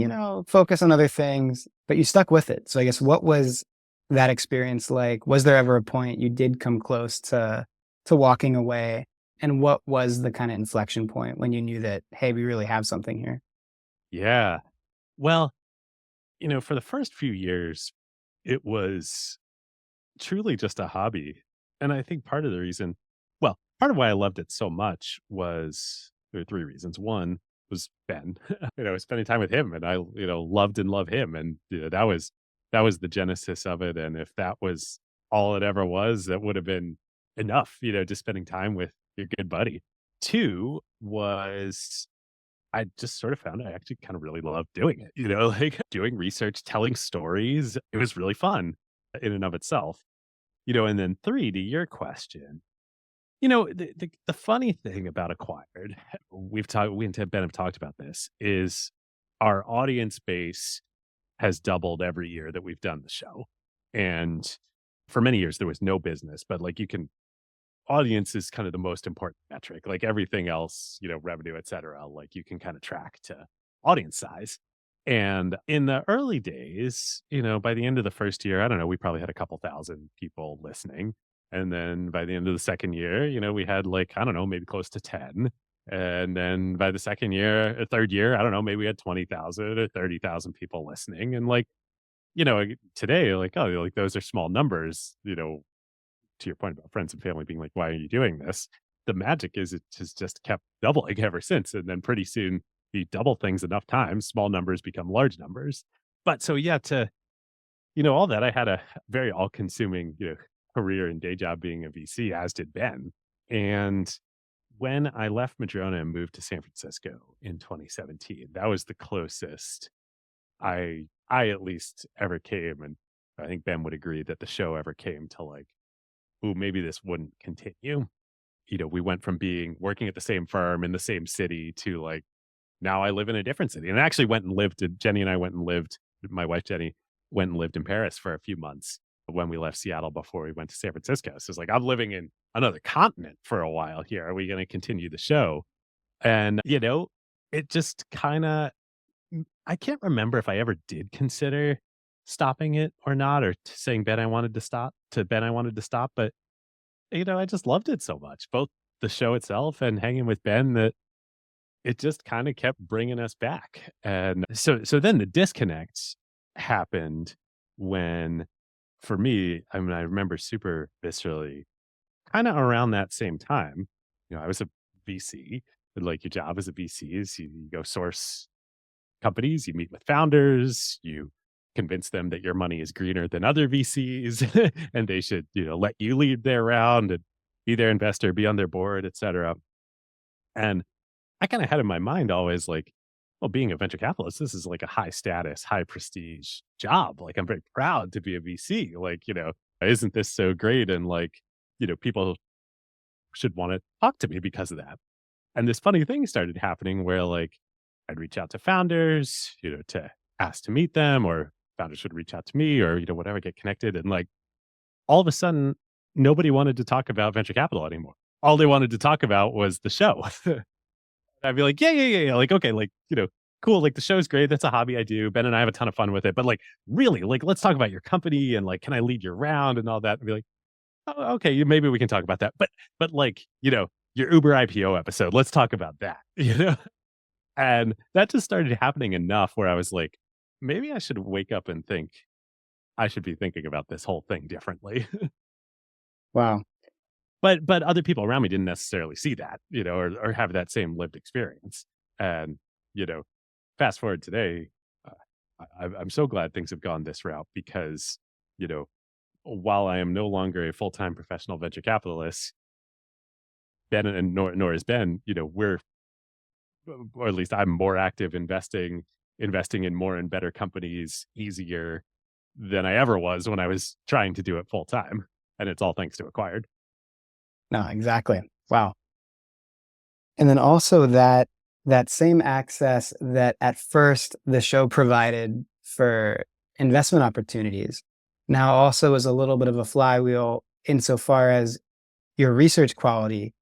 focus on other things, but you stuck with it. So I guess what was that experience like? Was there ever a point you did come close to walking away? And what was the kind of inflection point when you knew that, hey, we really have something here? Yeah. Well, for the first few years, it was truly just a hobby. And I think part of the reason, well, part of why I loved it so much was there were three reasons. One was Ben, spending time with him, and I, loved and love him. And that was the genesis of it. And if that was all it ever was, that would have been enough, just spending time with your good buddy. Two was I just sort of found I actually kind of really loved doing it, like doing research, telling stories. It was really fun in and of itself. And then three, to your question, the funny thing about Acquired, we and Ben have talked about this, is our audience base has doubled every year that we've done the show. And for many years, there was no business, but like audience is kind of the most important metric. Like everything else, revenue, et cetera, like you can kind of track to audience size. And in the early days, by the end of the first year, I don't know, we probably had a couple thousand people listening. And then by the end of the second year, we had like, I don't know, maybe close to 10. And then by the third year, I don't know, maybe we had 20,000 or 30,000 people listening. And like, today, like, oh, like those are small numbers, to your point about friends and family being like, why are you doing this? The magic is it has just kept doubling ever since. And then pretty soon you double things enough times, small numbers become large numbers. But so, yeah, to, all that, I had a very all consuming, career and day job being a VC, as did Ben. And when I left Madrona and moved to San Francisco in 2017, that was the closest I at least ever came. And I think Ben would agree that the show ever came to like, ooh, maybe this wouldn't continue. We went from working at the same firm in the same city to like, now I live in a different city. And I actually went and Jenny and I went and lived, my wife Jenny went and lived in Paris for a few months when we left Seattle before we went to San Francisco. So it's like, I'm living in another continent for a while here. Are we going to continue the show? And, it just kind of, I can't remember if I ever did consider stopping it or not, or saying Ben, I wanted to stop to Ben, I wanted to stop. But I just loved it so much, both the show itself and hanging with Ben, that it just kind of kept bringing us back. And so then the disconnect happened when, for me, I mean, I remember super viscerally, kind of around that same time, I was a VC. And like your job as a VC is you go source companies, you meet with founders, you convince them that your money is greener than other VCs and they should, let you lead their round and be their investor, be on their board, et cetera. And I kind of had in my mind always like, well, being a venture capitalist, this is like a high status, high prestige job. Like I'm very proud to be a VC. Like, isn't this so great? And like, people should want to talk to me because of that. And this funny thing started happening where like I'd reach out to founders, to ask to meet them, or founders would reach out to me, or, whatever, get connected. And like all of a sudden, nobody wanted to talk about venture capital anymore. All they wanted to talk about was the show. I'd be like, yeah. Like, okay, like, cool. Like the show's great. That's a hobby I do. Ben and I have a ton of fun with it. But like, really, like, let's talk about your company and like, can I lead your round and all that? And be like, oh, okay, maybe we can talk about that. But like, your Uber IPO episode, let's talk about that, And that just started happening enough where I was like, maybe I should wake up and think I should be thinking about this whole thing differently. Wow. But other people around me didn't necessarily see that, or have that same lived experience. And, you know, fast forward today, I'm so glad things have gone this route because, you know, while I am no longer a full-time professional venture capitalist, Ben and nor is Ben, we're, or at least I'm more active investing in more and better companies easier than I ever was when I was trying to do it full time. And it's all thanks to Acquired. No, exactly. Wow. And then also that same access that at first the show provided for investment opportunities now also is a little bit of a flywheel insofar as your research quality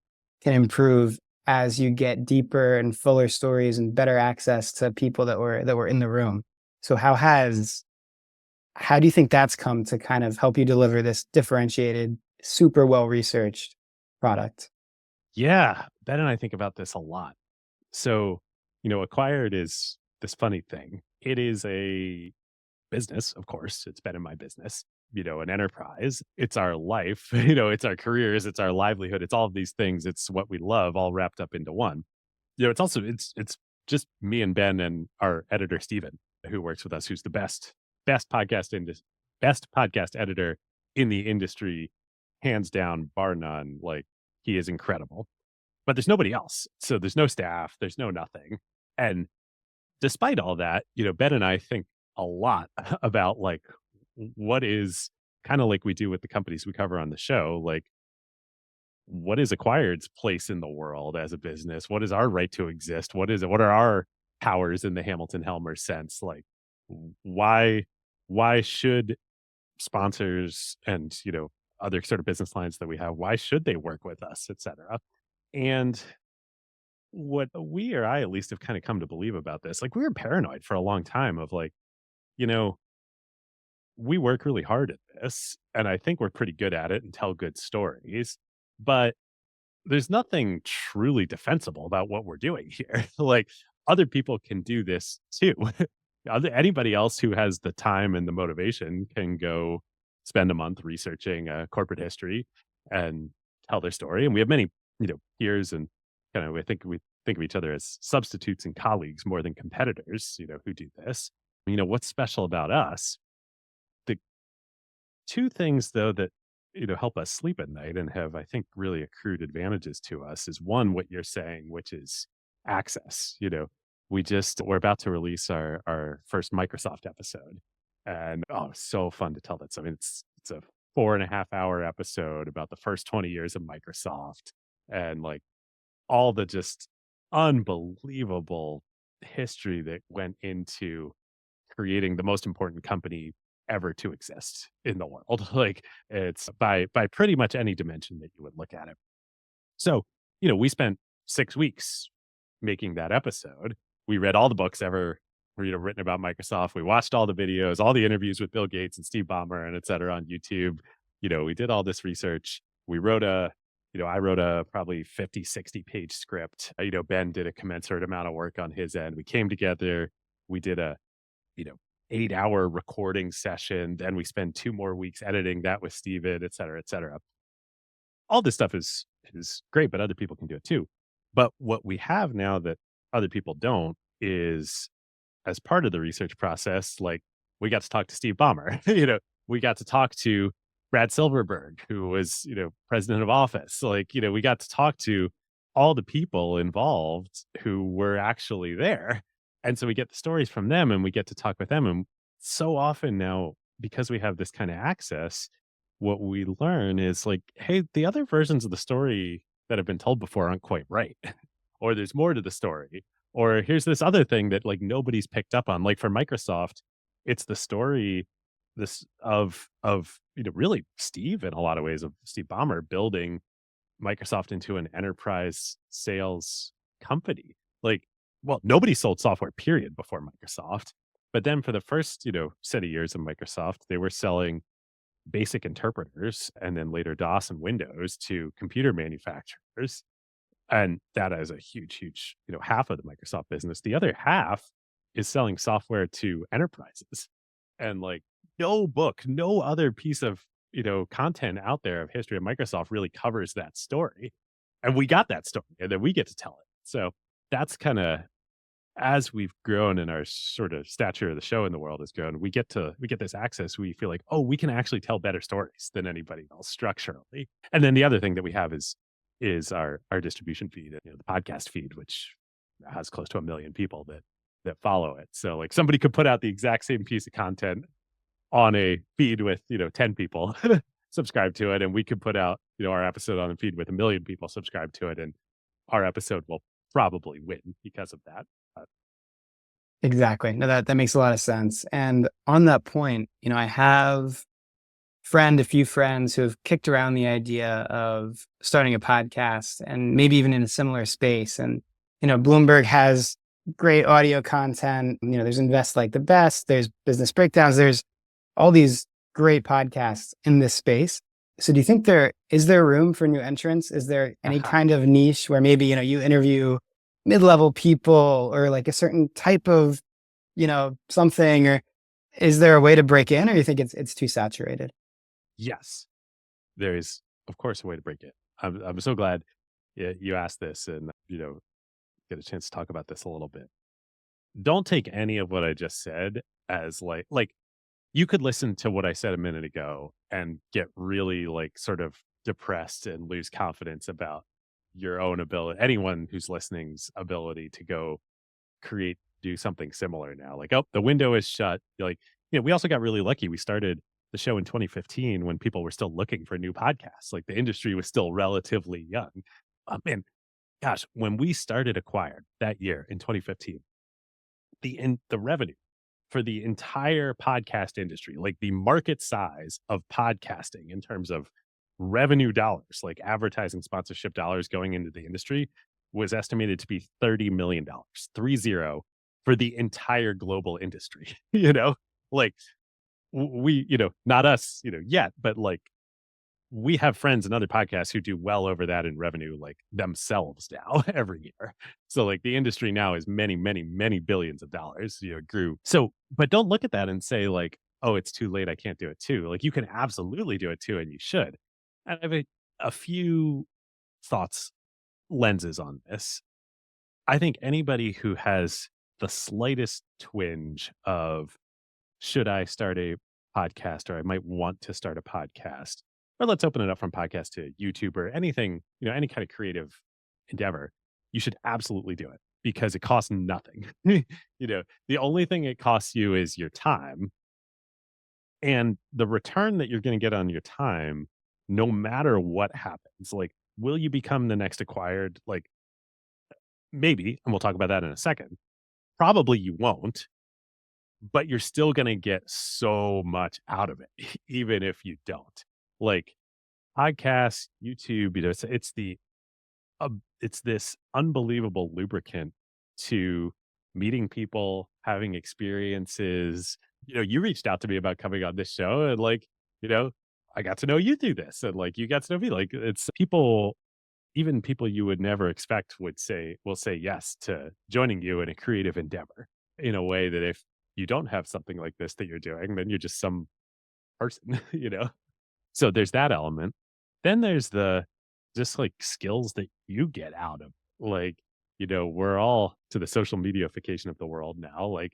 can improve as you get deeper and fuller stories and better access to people that were in the room. So how do you think that's come to kind of help you deliver this differentiated, super well researched product? Yeah. Ben and I think about this a lot. So, Acquired is this funny thing. It is a business, of course. It's been in my business, an enterprise. It's our life, it's our careers, it's our livelihood, it's all of these things. It's what we love all wrapped up into one. It's also it's just me and Ben and our editor Steven, who works with us, who's the best podcast best podcast editor in the industry, hands down, bar none. Like he is incredible. But there's nobody else. So there's no staff, there's no nothing. And despite all that, Ben and I think a lot about like what is kind of like we do with the companies we cover on the show, like what is Acquired's place in the world as a business? What is our right to exist? What are our powers in the Hamilton Helmer sense? Like why why should sponsors and, other sort of business lines that we have, why should they work with us, et cetera? And what we or I at least have kind of come to believe about this, like we were paranoid for a long time of like, you know, we work really hard at this and I think we're pretty good at it and tell good stories, but there's nothing truly defensible about what we're doing here. Like other people can do this too. Anybody else who has the time and the motivation can go spend a month researching corporate history and tell their story. And we have many, peers and kind of, I think we think of each other as substitutes and colleagues more than competitors, who do this. What's special about us? The two things though that help us sleep at night and have I think really accrued advantages to us is one, what you're saying, which is access. We're about to release our first Microsoft episode, and so fun to tell that. So I mean, it's a 4.5 hour episode about the first 20 years of Microsoft and like all the just unbelievable history that went into creating the most important company ever to exist in the world. Like it's by pretty much any dimension that you would look at it. So, we spent 6 weeks making that episode. We read all the books ever written about Microsoft. We watched all the videos, all the interviews with Bill Gates and Steve Ballmer and et cetera on YouTube. We did all this research. We wrote I wrote a probably 50, 60 page script. Ben did a commensurate amount of work on his end. We came together. We did a you know, 8 hour recording session. Then we spend 2 more weeks editing that with Steven, et cetera, et cetera. All this stuff is great, but other people can do it too. But what we have now that other people don't is as part of the research process, like we got to talk to Steve Ballmer, we got to talk to Brad Silverberg, who was, president of Office. Like, we got to talk to all the people involved who were actually there. And so we get the stories from them and we get to talk with them. And so often now, because we have this kind of access, what we learn is like, hey, the other versions of the story that have been told before aren't quite right. Or there's more to the story. Or here's this other thing that like nobody's picked up on. Like for Microsoft, it's the story this of really Steve in a lot of ways of Steve Ballmer building Microsoft into an enterprise sales company. Like, well, nobody sold software period before Microsoft. But then for the first, set of years of Microsoft, they were selling basic interpreters and then later DOS and Windows to computer manufacturers. And that is a huge, huge, half of the Microsoft business. The other half is selling software to enterprises. And like no book, no other piece of, content out there of history of Microsoft really covers that story. And we got that story and then we get to tell it. So that's kind of as we've grown and our sort of stature of the show in the world has grown, we get this access. We feel like, oh, we can actually tell better stories than anybody else structurally. And then the other thing that we have is our distribution feed, the podcast feed, which has close to 1 million people that follow it. So like somebody could put out the exact same piece of content on a feed with 10 people subscribe to it, and we could put out our episode on a feed with 1 million people subscribe to it, and our episode will probably win because of that. Exactly. No, that makes a lot of sense. And on that point, I have a few friends who have kicked around the idea of starting a podcast and maybe even in a similar space. And, Bloomberg has great audio content. There's Invest Like the Best, there's Business Breakdowns, there's all these great podcasts in this space. So do you think is there room for new entrants? Is there any kind of niche where maybe, you interview mid-level people or like a certain type of, something, or is there a way to break in, or you think it's too saturated? Yes, there is, of course, a way to break it. I'm so glad you asked this and, get a chance to talk about this a little bit. Don't take any of what I just said as like you could listen to what I said a minute ago and get really like sort of depressed and lose confidence about your own ability, anyone who's listening's ability to go do something similar now. Like, oh, the window is shut. You're like, we also got really lucky. We started the show in 2015 when people were still looking for new podcasts. Like the industry was still relatively young. Man, gosh, when we started Acquired that year in 2015, the revenue for the entire podcast industry, like the market size of podcasting in terms of revenue dollars, like advertising sponsorship dollars going into the industry, was estimated to be $30 million, 30, for the entire global industry. Like we, not us, yet, but like we have friends and other podcasts who do well over that in revenue, like themselves now every year. So like the industry now is many, many, many billions of dollars, grew. So, but don't look at that and say like, oh, it's too late. I can't do it too. Like you can absolutely do it too. And you should. And I have a few thoughts, lenses on this. I think anybody who has the slightest twinge of, should I start a podcast, or I might want to start a podcast, or let's open it up from podcast to YouTube or anything, any kind of creative endeavor, you should absolutely do it because it costs nothing. The only thing it costs you is your time, and the return that you're going to get on your time, no matter what happens. Like, will you become the next Acquired? Like, maybe, and we'll talk about that in a second. Probably you won't, but you're still going to get so much out of it, even if you don't. Like podcasts, YouTube, it's this unbelievable lubricant to meeting people, having experiences. You reached out to me about coming on this show, and like, I got to know you through this, and like, you got to know me. Like, it's people, even people you would never expect will say yes to joining you in a creative endeavor in a way that if you don't have something like this that you're doing, then you're just some person, So there's that element. Then there's the just like skills that you get out of, like, we're all to the social mediaification of the world now. Like,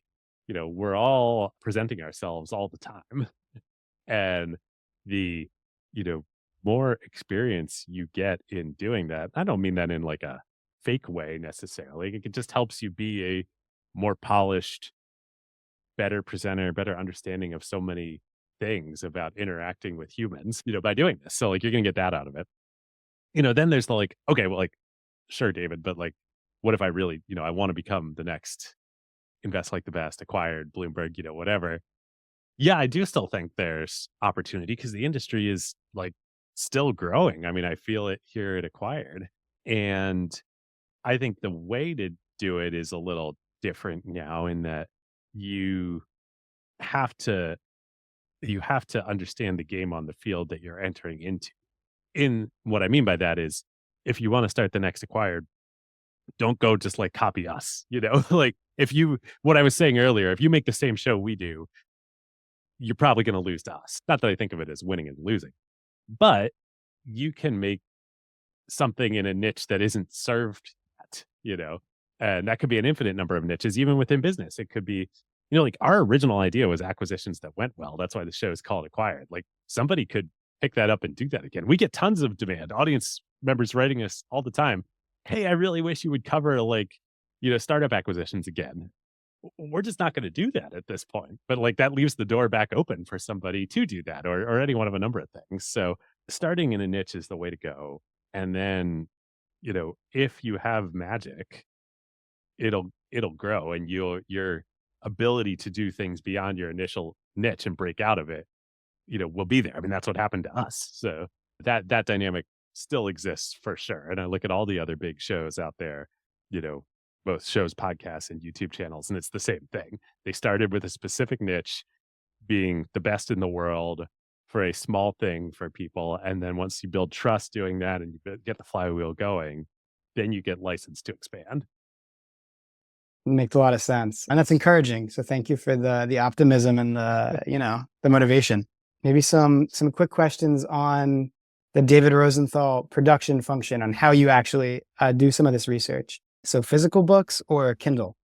we're all presenting ourselves all the time. And the, you know, more experience you get in doing that, I don't mean that in like a fake way necessarily. It just helps you be a more polished, better presenter, better understanding of so many things about interacting with humans, by doing this. So like you're gonna get that out of it. Then there's the like, okay, well, like, sure, David, but like, what if I really, I want to become the next invest like the best, acquired, Bloomberg, whatever. Yeah, I do still think there's opportunity because the industry is like still growing. I mean, I feel it here at Acquired. And I think the way to do it is a little different now in that you have to understand the game on the field that you're entering into. In what I mean by that is if you want to start the next Acquired, don't go just like copy us, like if you what I was saying earlier, if you make the same show we do, you're probably going to lose to us. Not that I think of it as winning and losing, but you can make something in a niche that isn't served yet, and that could be an infinite number of niches, even within business. It could be, like our original idea was acquisitions that went well. That's why the show is called Acquired. Like somebody could pick that up and do that again. We get tons of demand, audience members writing us all the time. Hey, I really wish you would cover like, startup acquisitions again. We're just not going to do that at this point. But like that leaves the door back open for somebody to do that or any one of a number of things. So starting in a niche is the way to go. And then, if you have magic, it'll grow and your ability to do things beyond your initial niche and break out of it, will be there. I mean, that's what happened to us. So that dynamic still exists for sure. And I look at all the other big shows out there, both shows, podcasts, and YouTube channels, and it's the same thing. They started with a specific niche, being the best in the world for a small thing for people. And then once you build trust doing that and you get the flywheel going, then you get licensed to expand. Makes a lot of sense. And that's encouraging. So thank you for the optimism and the motivation. Maybe some quick questions on the David Rosenthal production function on how you actually do some of this research. So physical books or Kindle?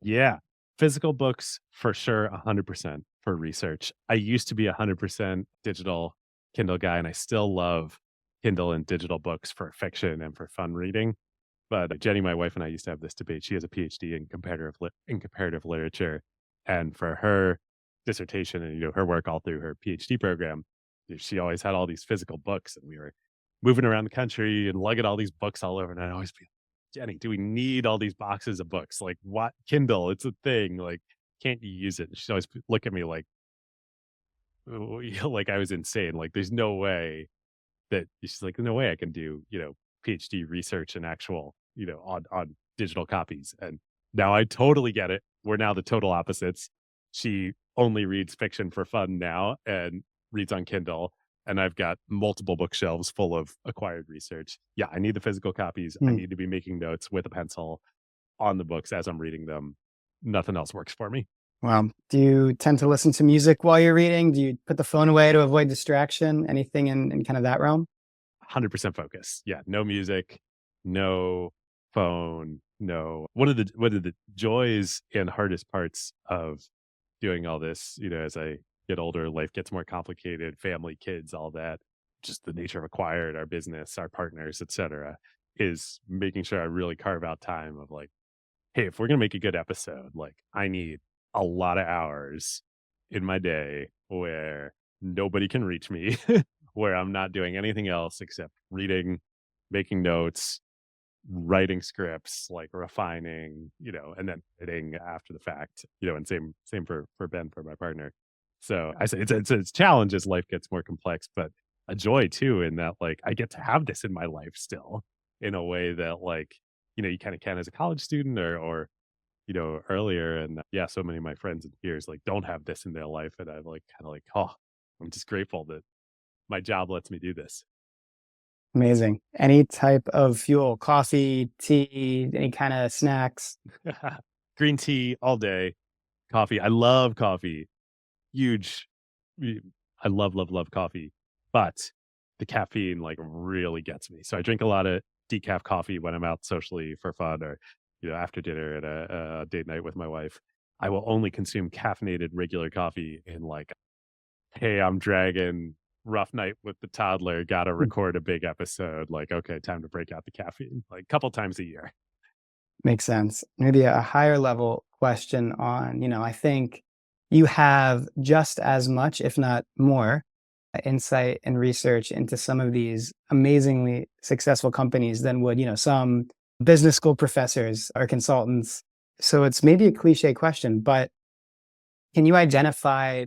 Yeah. Physical books for sure, 100% for research. I used to be 100% digital Kindle guy, and I still love Kindle and digital books for fiction and for fun reading. But Jenny, my wife, and I used to have this debate. She has a PhD in comparative literature, and for her, dissertation and, her work all through her PhD program, she always had all these physical books, and we were moving around the country and lugging all these books all over. And I'd always be, Jenny, do we need all these boxes of books? Like, what? Kindle, it's a thing. Like, can't you use it? And she'd always look at me like, like I was insane. Like, there's no way that she's like, no way I can do, PhD research and actual, on digital copies. And now I totally get it. We're now the total opposites. She only reads fiction for fun now and reads on Kindle. And I've got multiple bookshelves full of acquired research. Yeah, I need the physical copies. I Hmm. need to be making notes with a pencil on the books as I'm reading them. Nothing else works for me. Well, do you tend to listen to music while you're reading? Do you put the phone away to avoid distraction? Anything in kind of that realm? 100% focus. Yeah, no music, no phone, no. One of the joys and hardest parts of doing all this, as I get older, life gets more complicated, family, kids, all that, just the nature of acquired, our business, our partners, etc., is making sure I really carve out time of like, hey, if we're gonna make a good episode, like I need a lot of hours in my day where nobody can reach me, where I'm not doing anything else except reading, making notes, writing scripts, like refining, and then editing after the fact, and same for Ben, for my partner. So I say it's a challenge as life gets more complex, but a joy too in that like I get to have this in my life still in a way that like, you kind of can as a college student or earlier. And yeah, so many of my friends and peers like don't have this in their life. And I'm like kind of like, oh, I'm just grateful that my job lets me do this. Amazing. Any type of fuel, coffee, tea, any kind of snacks? Green tea all day, coffee. I love coffee. Huge. y- I love coffee, but the caffeine like really gets me. So I drink a lot of decaf coffee when I'm out socially for fun or, after dinner at a date night with my wife. I will only consume caffeinated regular coffee in like, hey, I'm dragging rough night with the toddler, got to Hmm. record a big episode. Like, okay, time to break out the caffeine like a couple times a year. Makes sense. Maybe a higher level question on, I think you have just as much, if not more, insight and research into some of these amazingly successful companies than would, some business school professors or consultants. So it's maybe a cliche question, but can you identify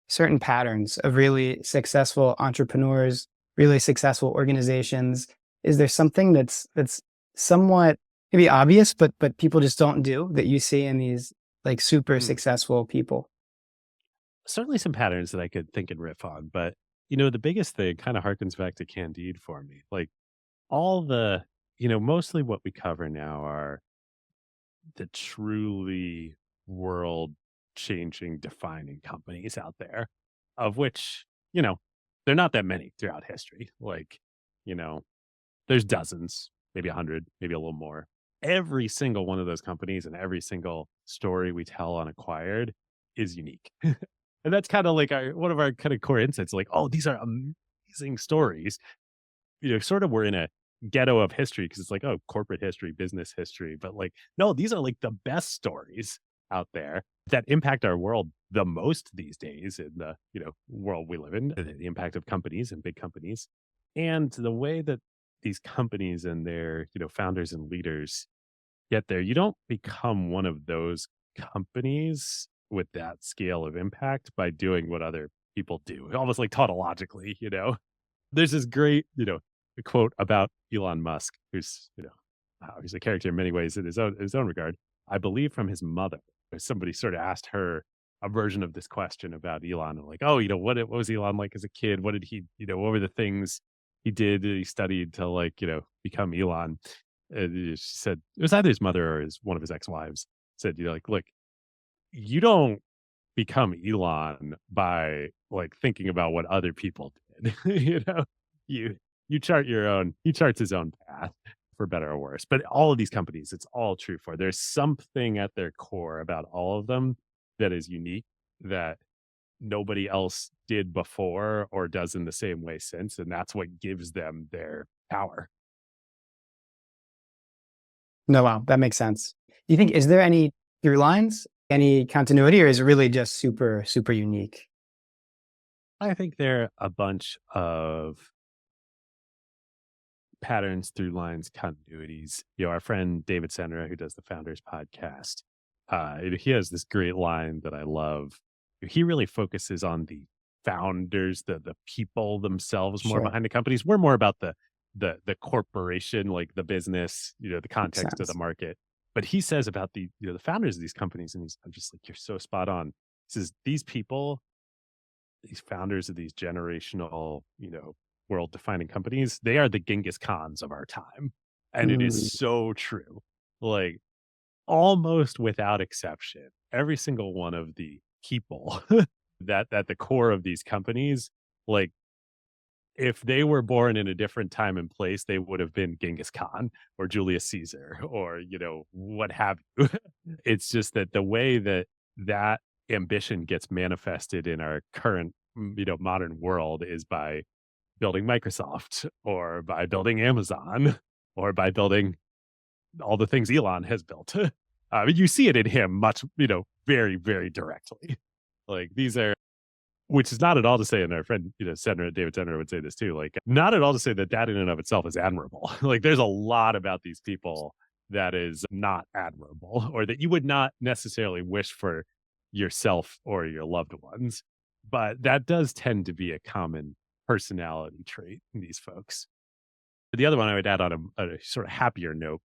certain patterns of really successful entrepreneurs, really successful organizations? Is there something that's somewhat maybe obvious, but people just don't do that you see in these like super Mm. successful people? Certainly some patterns that I could think and riff on, but the biggest thing kind of harkens back to Candide for me. Like all the, mostly what we cover now are the truly world changing, defining companies out there, of which, you know, they're not that many throughout history. Like, you know, there's dozens, maybe 100, maybe a little more. Every single one of those companies and every single story we tell on Acquired is unique. And that's kind of like one of our kind of core insights, like, oh, these are amazing stories. Sort of we're in a ghetto of history because it's like, oh, corporate history, business history. But like, no, these are like the best stories out there that impact our world the most these days in the, world we live in, the impact of companies and big companies. And the way that these companies and their, founders and leaders get there, you don't become one of those companies with that scale of impact by doing what other people do, almost like tautologically. There's this great, quote about Elon Musk, who's, he's a character in many ways in his own regard. I believe from his mother, or somebody sort of asked her a version of this question about Elon, and like, oh, what was Elon like as a kid? What did he, what were the things he did that he studied to like, become Elon? And she said it was either his mother or one of his ex-wives said, like, look, you don't become Elon by like thinking about what other people did. You he charts his own path for better or worse. But all of these companies, it's all true for. There's something at their core about all of them that is unique that nobody else did before or does in the same way since. And that's what gives them their power. No, wow, that makes sense. Do you think is there any through lines Any continuity, or is it really just super, super unique? I think there are a bunch of patterns, through lines, continuities. Our friend David Senra, who does the Founders podcast, he has this great line that I love. He really focuses on the founders, the people themselves, more Sure. behind the companies. We're more about the corporation, like the business, the Makes context of the sense. market. But he says about the founders of these companies, and I'm just like, you're so spot on. He says these people, these founders of these generational, world defining companies, they are the Genghis Khans of our time. And it is Mm, so true. Like almost without exception, every single one of the people that at the core of these companies, like if they were born in a different time and place, they would have been Genghis Khan or Julius Caesar or, what have you. It's just that the way that ambition gets manifested in our current, modern world is by building Microsoft or by building Amazon or by building all the things Elon has built. You see it in him much, very, very directly. Like these are, which is not at all to say, and our friend, David Senra would say this too, like not at all to say that that in and of itself is admirable. Like there's a lot about these people that is not admirable or that you would not necessarily wish for yourself or your loved ones. But that does tend to be a common personality trait in these folks. The other one I would add on a sort of happier note,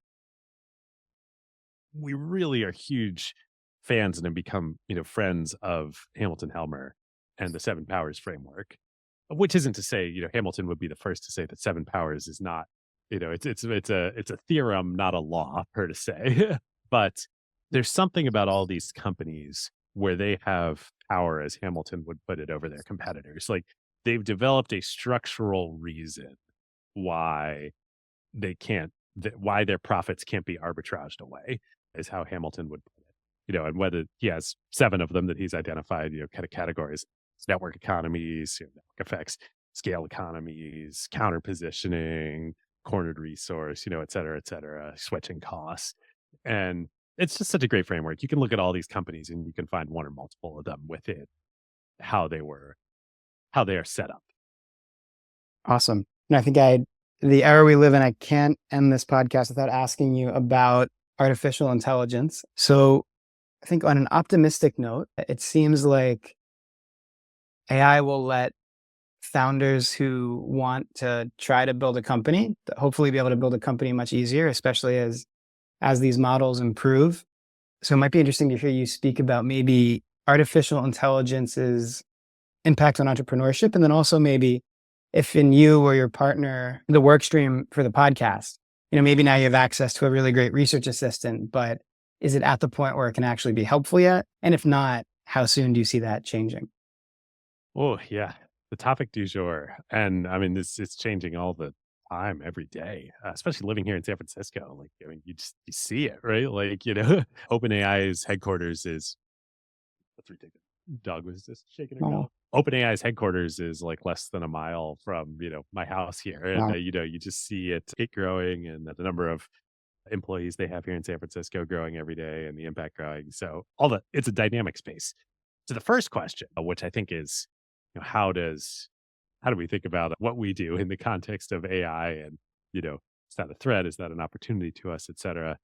we really are huge fans and have become, friends of Hamilton Helmer and the Seven Powers framework, which isn't to say, Hamilton would be the first to say that Seven Powers is not, it's a theorem, not a law, per to say. But there's something about all these companies where they have power, as Hamilton would put it, over their competitors. Like they've developed a structural reason why they can't why their profits can't be arbitraged away, is how Hamilton would put it. And whether he has seven of them that he's identified, kind of categories: network economies, network effects, scale economies, counter positioning, cornered resource, et cetera, switching costs. And it's just such a great framework. You can look at all these companies and you can find one or multiple of them within how how they are set up. awesome. And I think the era we live in, I can't end this podcast without asking you about artificial intelligence. So I think on an optimistic note, it seems like AI will let founders who want to try to build a company, to hopefully be able to build a company much easier, especially as these models improve. So it might be interesting to hear you speak about maybe artificial intelligence's impact on entrepreneurship, and then also maybe if in you or your partner, the work stream for the podcast, maybe now you have access to a really great research assistant, but is it at the point where it can actually be helpful yet? And if not, how soon do you see that changing? Oh, yeah. The topic du jour. And I mean, this it's changing all the time, every day, especially living here in San Francisco. Like, I mean, you see it, right? Like, OpenAI's headquarters is that's ridiculous. Dog was just shaking her Oh, mouth. OpenAI's headquarters is like less than a mile from, my house here. And, wow. you just see it growing and the number of employees they have here in San Francisco growing every day and the impact growing. So it's a dynamic space. So the first question, which I think is, how do we think about what we do in the context of AI and, is that a threat? Is that an opportunity to us, et cetera?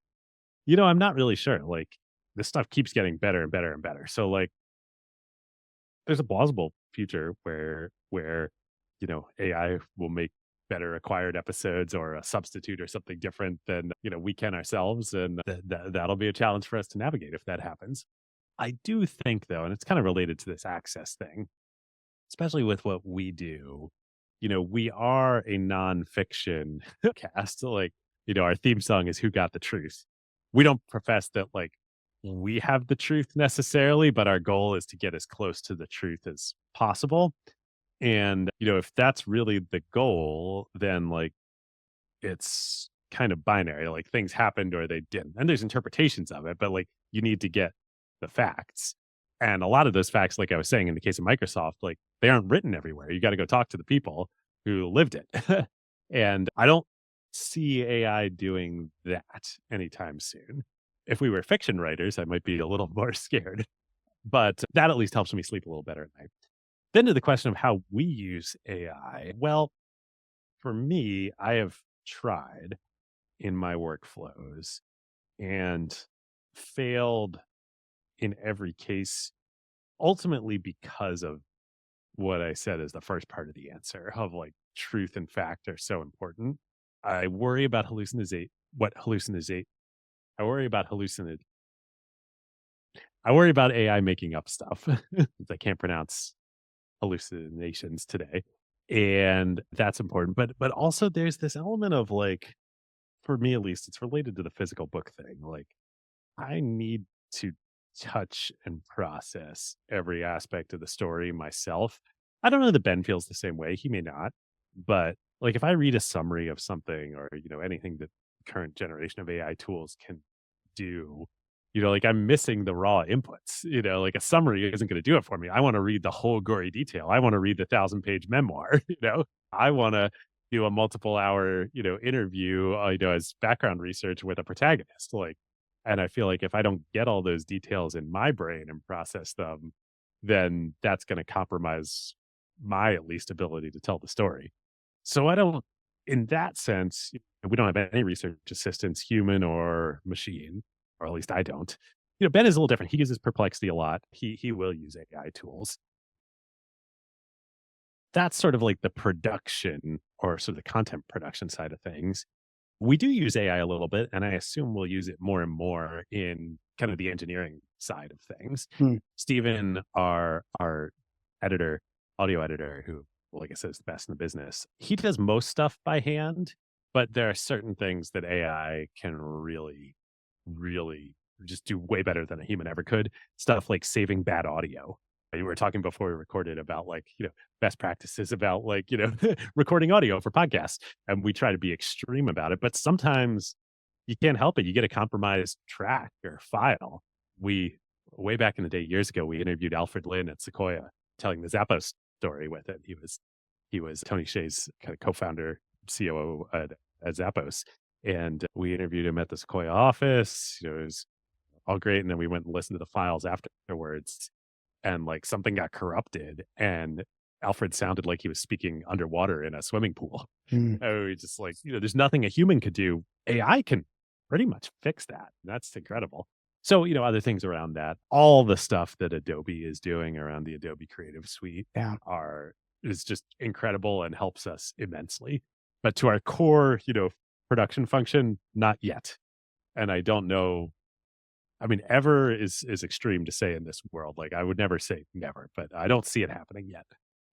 I'm not really sure. Like this stuff keeps getting better and better and better. So like there's a plausible future where, AI will make better acquired episodes or a substitute or something different than, we can ourselves. And that'll be a challenge for us to navigate if that happens. I do think though, and it's kind of related to this access thing, especially with what we do, we are a nonfiction cast. Like, our theme song is Who Got the Truth. We don't profess that like we have the truth necessarily, but our goal is to get as close to the truth as possible. And, if that's really the goal, then like it's kind of binary. Like things happened or they didn't. And there's interpretations of it, but like you need to get the facts. And a lot of those facts, like I was saying in the case of Microsoft, like they aren't written everywhere. You got to go talk to the people who lived it. And I don't see AI doing that anytime soon. If we were fiction writers, I might be a little more scared, but that at least helps me sleep a little better at night. Then to the question of how we use AI. Well, for me, I have tried in my workflows and failed in every case, ultimately because of what I said is the first part of the answer of like truth and fact are so important. I worry about hallucinate. I worry about hallucinate. I worry about AI making up stuff. I can't pronounce hallucinations today. And that's important. But also there's this element of like, for me at least, it's related to the physical book thing. Like I need to touch and process every aspect of the story myself. I don't know that Ben feels the same way. He may not. But like if I read a summary of something or, anything that current generation of AI tools can do, like I'm missing the raw inputs. Like a summary isn't going to do it for me. I want to read the whole gory detail. I want to read the 1,000-page memoir, I want to do a multiple hour, interview, as background research with a protagonist. Like, and I feel like if I don't get all those details in my brain and process them, then that's going to compromise my at least ability to tell the story. So I don't, in that sense, we don't have any research assistants, human or machine, or at least I don't. Ben is a little different. He uses Perplexity a lot. He will use AI tools. That's sort of like the production or sort of the content production side of things. We do use AI a little bit, and I assume we'll use it more and more in kind of the engineering side of things. Hmm. Stephen, our editor, audio editor, who, like I said, is the best in the business, he does most stuff by hand, but there are certain things that AI can really, really just do way better than a human ever could. Stuff like saving bad audio. We were talking before we recorded about like, best practices about like, recording audio for podcasts. And we try to be extreme about it, but sometimes you can't help it. You get a compromised track or file. We, way back in the day, years ago, we interviewed Alfred Lin at Sequoia, telling the Zappos story with it. He was Tony Hsieh's kind of co-founder, COO at Zappos. And we interviewed him at the Sequoia office. It was all great. And then we went and listened to the files afterwards. And like something got corrupted, and Alfred sounded like he was speaking underwater in a swimming pool. Hmm. Oh, just like, there's nothing a human could do. AI can pretty much fix that. That's incredible. So, other things around that, all the stuff that Adobe is doing around the Adobe Creative Suite Yeah. is just incredible and helps us immensely. But to our core, production function, not yet. And I don't know. I mean, ever is extreme to say in this world. Like I would never say never, but I don't see it happening yet.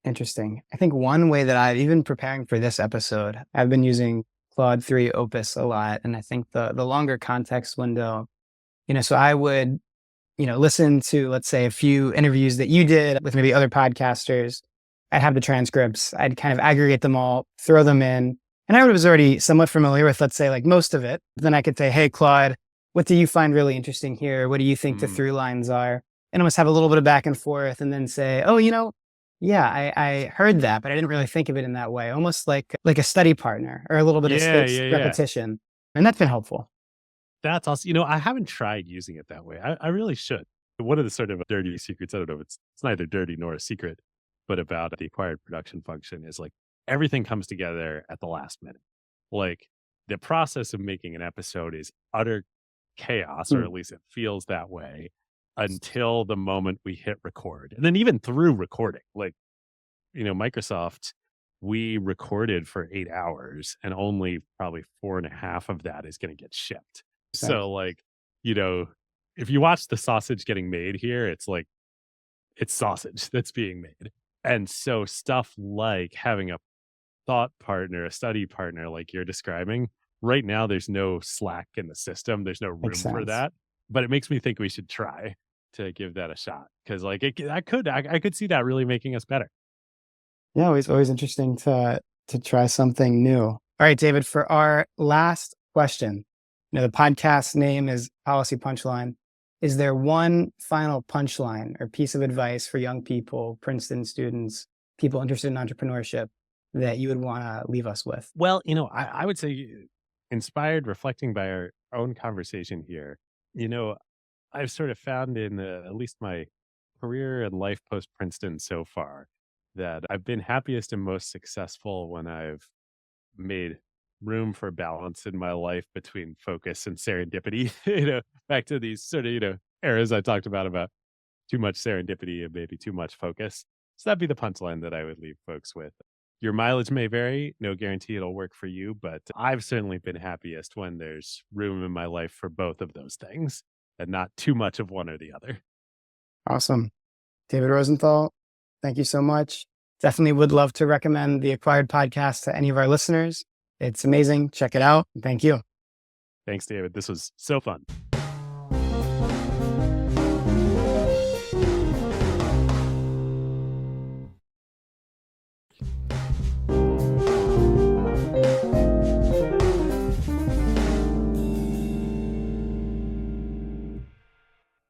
Interesting. I think one way that I've even preparing for this episode, I've been using Claude 3 Opus a lot. And I think the longer context window, so I would, listen to, let's say, a few interviews that you did with maybe other podcasters. I'd have the transcripts. I'd kind of aggregate them all, throw them in. And I was already somewhat familiar with, let's say, like most of it. Then I could say, hey, Claude, what do you find really interesting here? What do you think the through lines are? And almost have a little bit of back and forth and then say, oh, yeah, I heard that, but I didn't really think of it in that way. Almost like a study partner or a little bit of Yeah, spaced yeah, yeah. repetition. And that's been helpful. That's awesome. I haven't tried using it that way. I really should. One of the sort of dirty secrets, I don't know, it's neither dirty nor a secret, but about the acquired production function is like everything comes together at the last minute. Like the process of making an episode is utter chaos, or at least it feels that way until the moment we hit record. And then even through recording, like, Microsoft, we recorded for 8 hours and only probably 4.5 of that is going to get shipped. So like, if you watch the sausage getting made here, it's like, it's sausage that's being made. And so stuff like having a thought partner, a study partner, like you're describing, right now, there's no slack in the system. There's no room Makes for sense. that. But it makes me think we should try to give that a shot because, like, I could see that really making us better. Yeah, always interesting to try something new. All right, David, for our last question, the podcast name is Policy Punchline. Is there one final punchline or piece of advice for young people, Princeton students, people interested in entrepreneurship that you would want to leave us with? Well, I would say, inspired, reflecting by our own conversation here, You know, I've sort of found in at least my career and life post Princeton so far that I've been happiest and most successful when I've made room for balance in my life between focus and serendipity. Back to these sort of, eras I talked about too much serendipity and maybe too much focus. So that'd be the punchline that I would leave folks with. Your mileage may vary, no guarantee it'll work for you, but I've certainly been happiest when there's room in my life for both of those things and not too much of one or the other. Awesome. David Rosenthal, thank you so much. Definitely would love to recommend the Acquired podcast to any of our listeners. It's amazing. Check it out. Thank you. Thanks, David. This was so fun.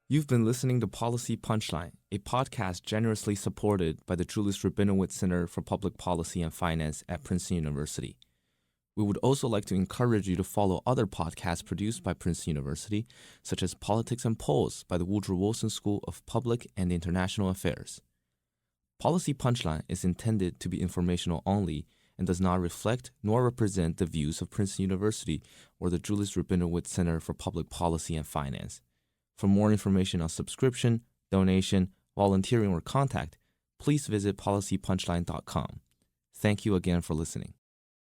You've been listening to Policy Punchline, a podcast generously supported by the Julius Rabinowitz Center for Public Policy and Finance at Princeton University. We would also like to encourage you to follow other podcasts produced by Princeton University, such as Politics and Polls by the Woodrow Wilson School of Public and International Affairs. Policy Punchline is intended to be informational only and does not reflect nor represent the views of Princeton University or the Julius Rabinowitz Center for Public Policy and Finance. For more information on subscription, donation, volunteering, or contact, please visit policypunchline.com. Thank you again for listening.